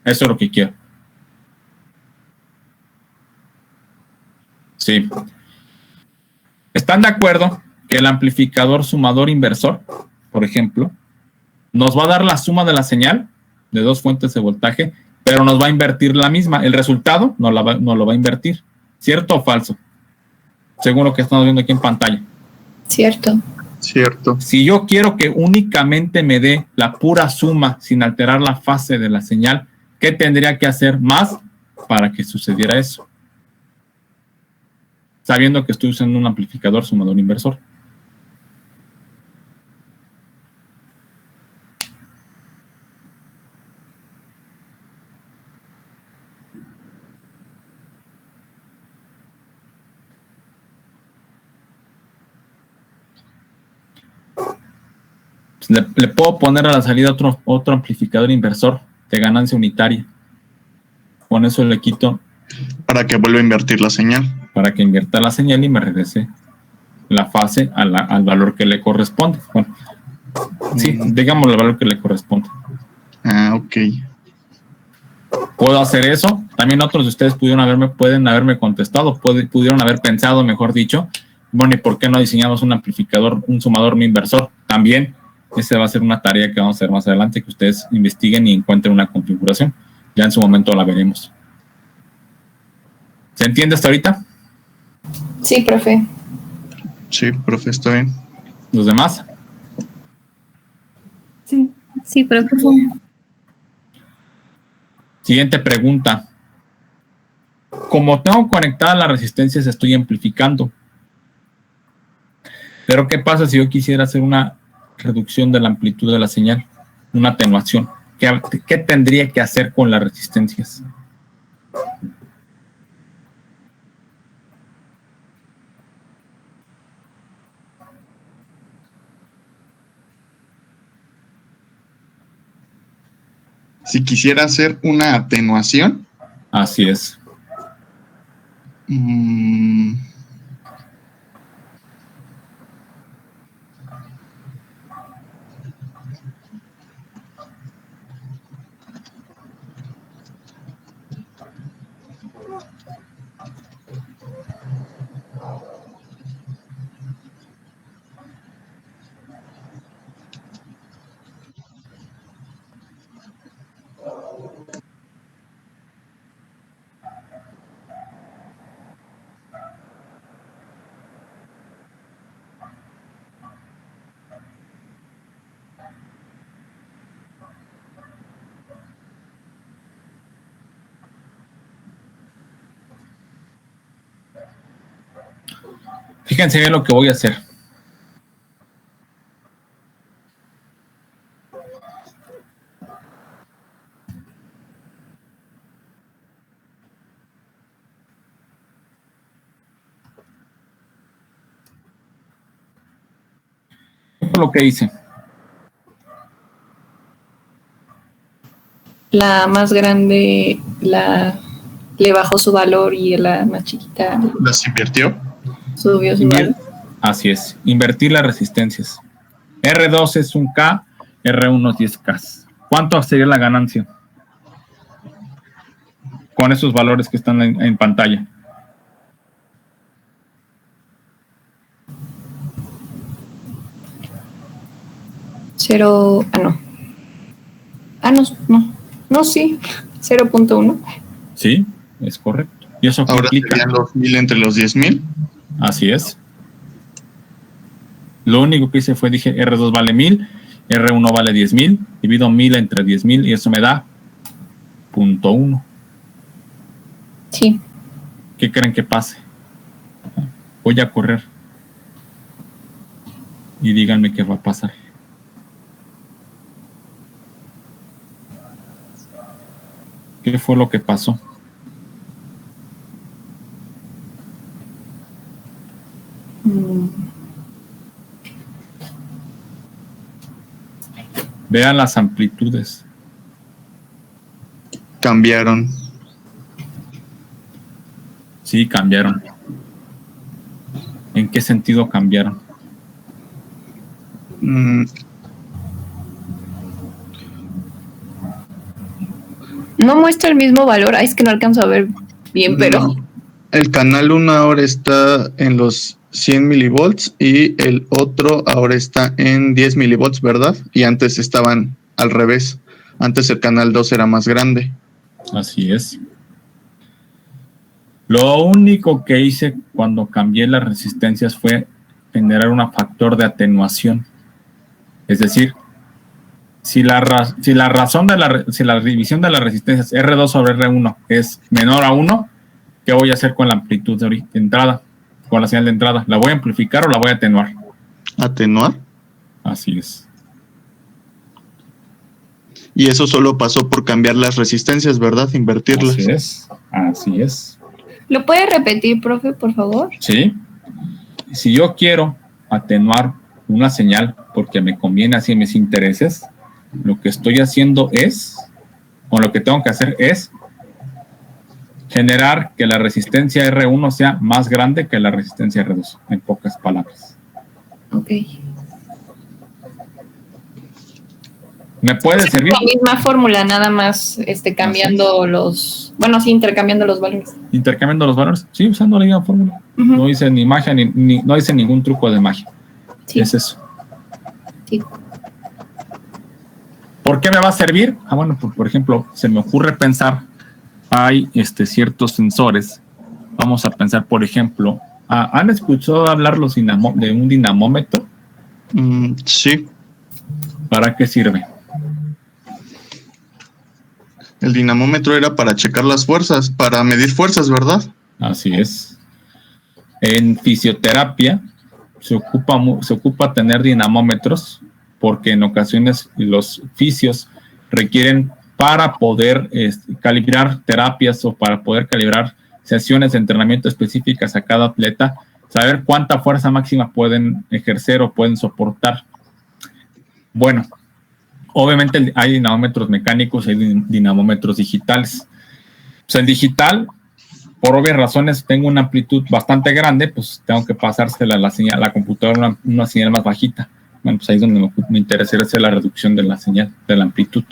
Eso es lo que quiero. Sí. ¿Están de acuerdo que el amplificador sumador inversor, por ejemplo, nos va a dar la suma de la señal de dos fuentes de voltaje, pero nos va a invertir la misma? El resultado no lo va a invertir. ¿Cierto o falso? Según lo que estamos viendo aquí en pantalla. Cierto. Cierto. Si yo quiero que únicamente me dé la pura suma sin alterar la fase de la señal, ¿qué tendría que hacer más para que sucediera eso? Sabiendo que estoy usando un amplificador sumador inversor. Le puedo poner a la salida otro amplificador inversor de ganancia unitaria. Con eso le quito Para que vuelva a invertir la señal. para que invierta la señal y me regrese la fase al valor que le corresponde. Bueno, sí, digamos el valor que le corresponde. Ah, ok. Puedo hacer eso. También otros de ustedes pueden haberme contestado, pudieron haber pensado, mejor dicho, bueno, ¿y por qué no diseñamos un amplificador, un sumador no inversor? También esa va a ser una tarea que vamos a hacer más adelante, que ustedes investiguen y encuentren una configuración. Ya en su momento la veremos. ¿Se entiende hasta ahorita? Sí, profe. Sí, profe, está bien. ¿Los demás? Sí. Sí, profe. Siguiente pregunta. Como tengo conectadas las resistencias, estoy amplificando. Pero ¿qué pasa si yo quisiera hacer una reducción de la amplitud de la señal? Una atenuación. ¿Qué tendría que hacer con las resistencias? Si quisiera hacer una atenuación, Así es. Fíjense bien lo que voy a hacer. Esto es lo que hice. la más grande le bajó su valor y la más chiquita ¿Las invirtió? subió su valor. Así es, invertir las resistencias. R2 es un K, R1 es 10K. ¿Cuánto sería la ganancia? Con esos valores que están en pantalla. Cero, no, sí, 0.1. Sí, es correcto. ¿Y eso qué Ahora implica? serían los 1000 entre los 10,000. Así es. Lo único que hice fue, dije, R2 vale 1000, R1 vale 10,000, divido 1000 entre 10,000 y eso me da 0.1. Sí, ¿Qué creen que pase? Voy a correr. Y díganme qué va a pasar. ¿Qué fue lo que pasó? Vean las amplitudes. Cambiaron. Sí, cambiaron. ¿En qué sentido cambiaron? no muestra el mismo valor. Ay, es que no alcanzo a ver bien, pero No. El canal 1 ahora está en los 100 milivolts y el otro ahora está en 10 milivolts, ¿verdad? Y antes estaban al revés. Antes el canal 2 era más grande. Así es. Lo único que hice cuando cambié las resistencias fue generar un factor de atenuación. Es decir, si la división de las resistencias R2 sobre R1 es menor a 1, ¿qué voy a hacer con la amplitud de entrada? Con la señal de entrada. ¿La voy a amplificar o la voy a atenuar? ¿Atenuar? Así es. Y eso solo pasó por cambiar las resistencias, ¿verdad? Invertirlas. Así es. Así es. ¿lo puede repetir, profe, por favor? ¿Sí? Si yo quiero atenuar una señal porque me conviene así mis intereses, lo que estoy haciendo es, o lo que tengo que hacer es generar que la resistencia R1 sea más grande que la resistencia R2, en pocas palabras. Ok. ¿Me puede servir? La misma fórmula, nada más cambiando intercambiando los valores. Intercambiando los valores, sí, usando la misma fórmula. Ujú. No hice ni magia, no hice ningún truco de magia. Sí. Es eso. Sí. ¿Por qué me va a servir? Bueno, pues, por ejemplo, se me ocurre pensar, hay ciertos sensores. Vamos a pensar, por ejemplo, ¿han escuchado hablar de un dinamómetro? Sí. ¿Para qué sirve? El dinamómetro era para checar las fuerzas, para medir fuerzas, ¿verdad? Así es. En fisioterapia se ocupa tener dinamómetros porque en ocasiones los fisios requieren para poder calibrar terapias o para poder calibrar sesiones de entrenamiento específicas a cada atleta, saber cuánta fuerza máxima pueden ejercer o pueden soportar. Bueno, obviamente hay dinamómetros mecánicos y hay dinamómetros digitales. Pues el digital, por obvias razones, tengo una amplitud bastante grande, pues tengo que pasársela a la computadora una señal más bajita. Bueno, pues ahí es donde me interesa hacer la reducción de la señal, de la amplitud.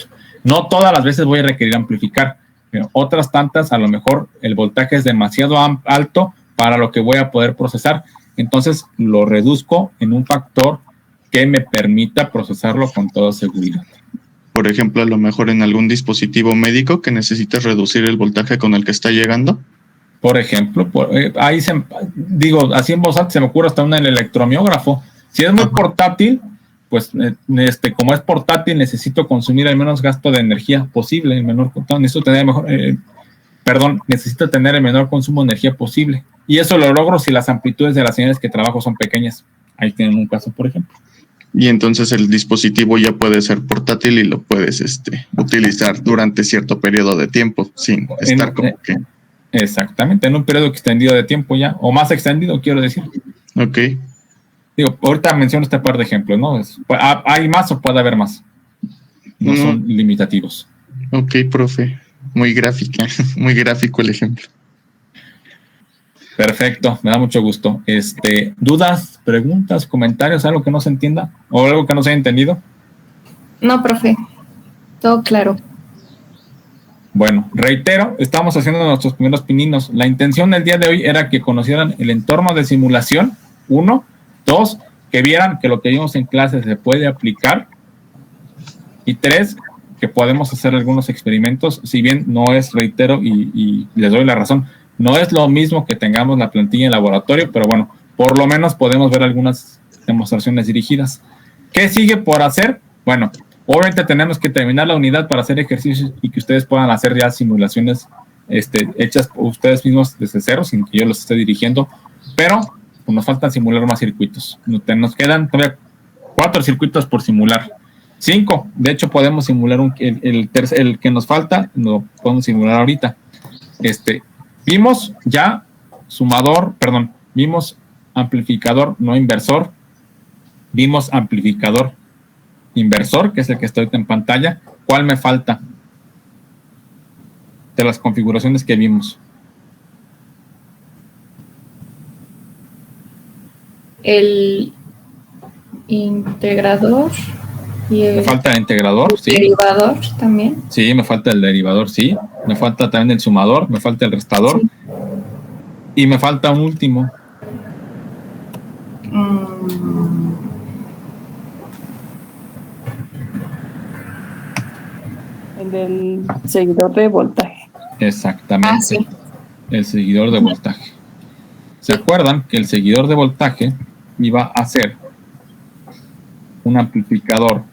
No todas las veces voy a requerir amplificar, pero otras tantas a lo mejor el voltaje es demasiado alto para lo que voy a poder procesar. Entonces lo reduzco en un factor que me permita procesarlo con toda seguridad. Por ejemplo, a lo mejor en algún dispositivo médico que necesites reducir el voltaje con el que está llegando. Por ejemplo, así en voz alta se me ocurre hasta un electromiógrafo. Si es muy portátil, pues como es portátil necesito consumir el menos gasto de energía posible, necesito tener el menor consumo de energía posible. Y eso lo logro si las amplitudes de las señales que trabajo son pequeñas. Ahí tienen un caso, por ejemplo. Y entonces el dispositivo ya puede ser portátil y lo puedes utilizar durante cierto periodo de tiempo sin estar como que... Exactamente, en un periodo extendido de tiempo ya, o más extendido, quiero decir. Ok. Digo, ahorita menciono este par de ejemplos, ¿no? Hay más o puede haber más. No son limitativos. Ok, profe. Muy gráfica, muy gráfico el ejemplo. Perfecto, me da mucho gusto. ¿Dudas, preguntas, comentarios, algo que no se entienda o algo que no se haya entendido? No, profe, todo claro. Bueno, reitero, estamos haciendo nuestros primeros pininos. La intención del día de hoy era que conocieran el entorno de simulación, 1, 2, que vieran que lo que vimos en clase se puede aplicar, y 3, que podemos hacer algunos experimentos, si bien no es, reitero, y les doy la razón, no es lo mismo que tengamos la plantilla en laboratorio, pero bueno, por lo menos podemos ver algunas demostraciones dirigidas. ¿Qué sigue por hacer? Bueno, obviamente tenemos que terminar la unidad para hacer ejercicios y que ustedes puedan hacer ya simulaciones hechas por ustedes mismos desde cero, sin que yo los esté dirigiendo, pero pues, nos faltan simular más circuitos. Nos quedan todavía 4 circuitos por simular. 5, de hecho podemos simular el que nos falta, lo podemos simular ahorita. Vimos ya vimos amplificador no inversor, vimos amplificador inversor, que es el que está ahorita en pantalla. ¿Cuál me falta de las configuraciones que vimos? El integrador y Me falta el integrador, sí. derivador también. Sí, me falta el derivador, sí. Me falta también el sumador, me falta el restador. Sí. Y me falta un último. El del seguidor de voltaje. Exactamente. Sí. El seguidor de voltaje. ¿Se acuerdan que el seguidor de voltaje iba a ser un amplificador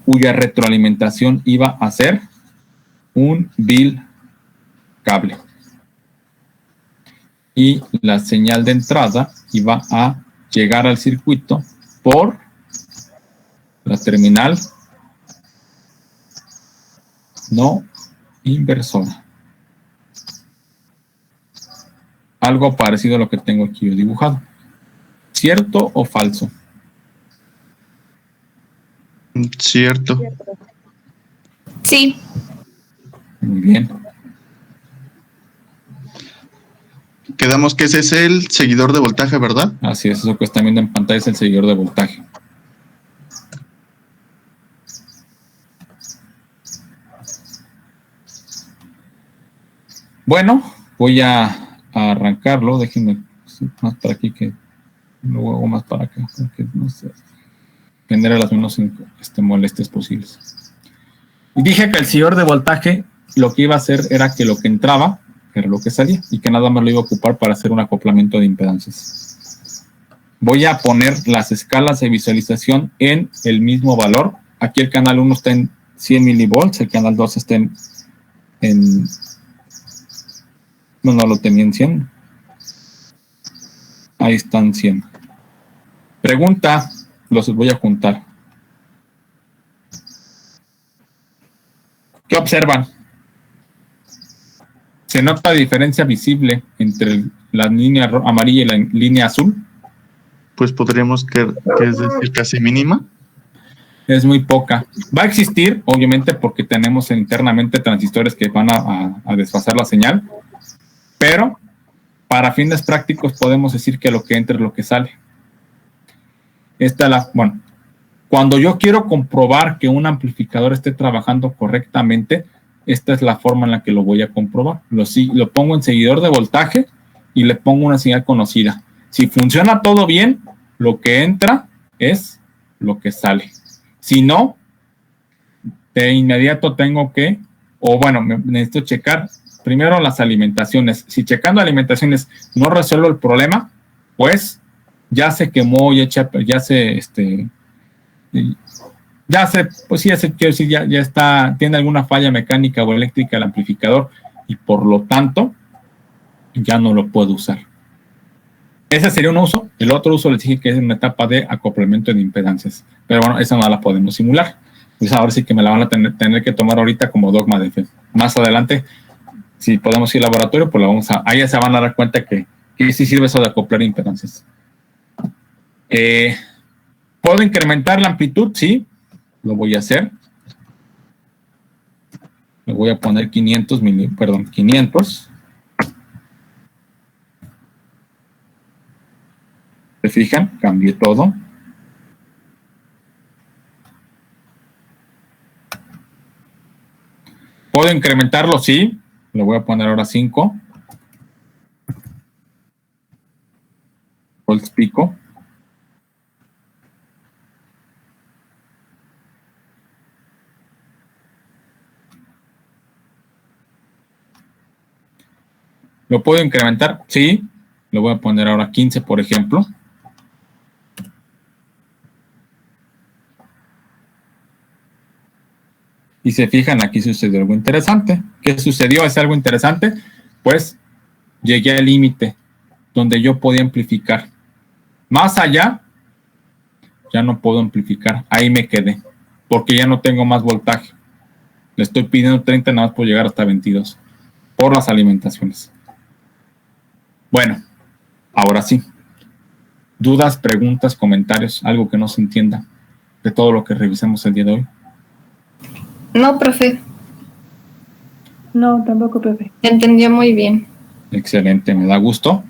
cuya retroalimentación iba a ser un bill cable? Y la señal de entrada iba a llegar al circuito por la terminal no inversora. Algo parecido a lo que tengo aquí yo dibujado. ¿Cierto o falso? Cierto. Sí, Muy bien. Quedamos que ese es el seguidor de voltaje, ¿verdad? Así es, eso que están viendo en pantalla es el seguidor de voltaje. Bueno, voy a arrancarlo. Déjenme más para aquí que luego hago más para acá, para que no se genere las menos molestias posibles. Y dije que el seguidor de voltaje lo que iba a hacer era que lo que entraba era lo que salía y que nada más lo iba a ocupar para hacer un acoplamiento de impedancias. Voy a poner las escalas de visualización en el mismo valor. Aquí el canal 1 está en 100 milivolts, el canal 2 está no lo tenía en 100. Ahí están 100. Pregunta, los voy a juntar. ¿Qué observan? ¿Se nota diferencia visible entre la línea amarilla y la línea azul? Pues podríamos que es decir casi mínima. Es muy poca. Va a existir, obviamente, porque tenemos internamente transistores que van a desfasar la señal, pero para fines prácticos podemos decir que lo que entra es lo que sale. Cuando yo quiero comprobar que un amplificador esté trabajando correctamente, esta es la forma en la que lo voy a comprobar. Lo pongo en seguidor de voltaje y le pongo una señal conocida. Si funciona todo bien, lo que entra es lo que sale. Si no, de inmediato tengo que, necesito checar primero las alimentaciones. Si checando alimentaciones no resuelvo el problema, pues ya se quemó, ya está, tiene alguna falla mecánica o eléctrica el amplificador y por lo tanto ya no lo puedo usar. Ese sería un uso. El otro uso les dije que es una etapa de acoplamiento de impedancias, pero bueno, esa no la podemos simular. Pues ahora sí que me la van a tener que tomar ahorita como dogma de fe. Más adelante, si podemos ir al laboratorio, pues ahí ya se van a dar cuenta que sí sirve eso de acoplar impedancias. ¿Puedo incrementar la amplitud? Sí, lo voy a hacer. Le voy a poner 500. ¿Se fijan? Cambié todo. ¿Puedo incrementarlo? Sí. Le voy a poner ahora 5. Volts pico. ¿Lo puedo incrementar? Sí. Lo voy a poner ahora 15, por ejemplo. Y se fijan, aquí sucedió algo interesante. ¿Qué sucedió? ¿Es algo interesante? Pues llegué al límite donde yo podía amplificar. Más allá, ya no puedo amplificar. Ahí me quedé, porque ya no tengo más voltaje. Le estoy pidiendo 30, nada más puedo llegar hasta 22 por las alimentaciones. Bueno, ahora sí. ¿Dudas, preguntas, comentarios? Algo que no se entienda de todo lo que revisamos el día de hoy. No, profe, No, tampoco, profe. entendió muy bien. Excelente, me da gusto.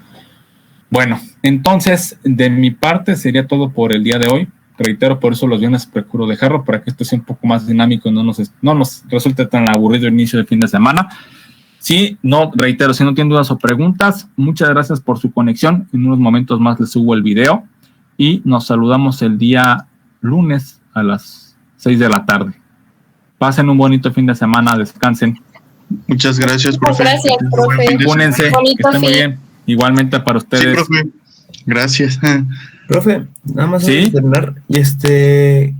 Bueno, entonces, de mi parte sería todo por el día de hoy. Reitero, por eso los viernes procuro dejarlo, para que esto sea un poco más dinámico y no nos resulte tan aburrido el inicio del fin de semana. Reitero, si no tienen dudas o preguntas, muchas gracias por su conexión. En unos momentos más les subo el video y nos saludamos el día lunes a las 6 de la tarde. Pasen un bonito fin de semana, descansen. Muchas gracias, profe. Gracias, profe. Únense, que Bonito estén muy fin. bien. Igualmente para Sí, ustedes. profe. Gracias. Profe, nada más ¿Sí? antes de terminar,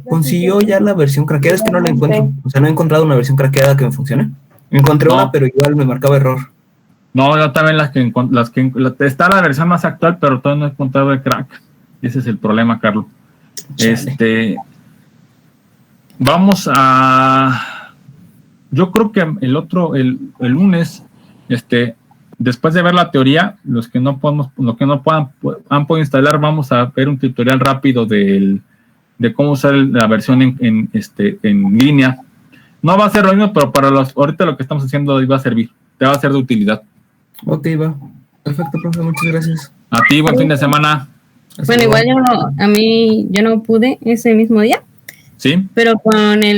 ¿consiguió ya la versión craqueada? Es que no la encuentro. O sea, no he encontrado una versión craqueada que me funcione. Encontré No. una, pero igual me marcaba error. No, yo también está la versión más actual, pero todavía no he encontrado el crack. Ese es el problema, Carlos. Chale. Vamos a... Yo creo que el lunes, después de ver la teoría, los que no puedan, han podido instalar, vamos a ver un tutorial rápido de cómo usar la versión en línea. No va a ser lo mismo, pero para ahorita lo que estamos haciendo hoy va a servir, te va a ser de utilidad. Ok, va. Perfecto, profe, muchas gracias. A ti, buen fin de semana. Hasta Bueno, luego. igual yo no pude ese mismo día, ¿Sí? pero con el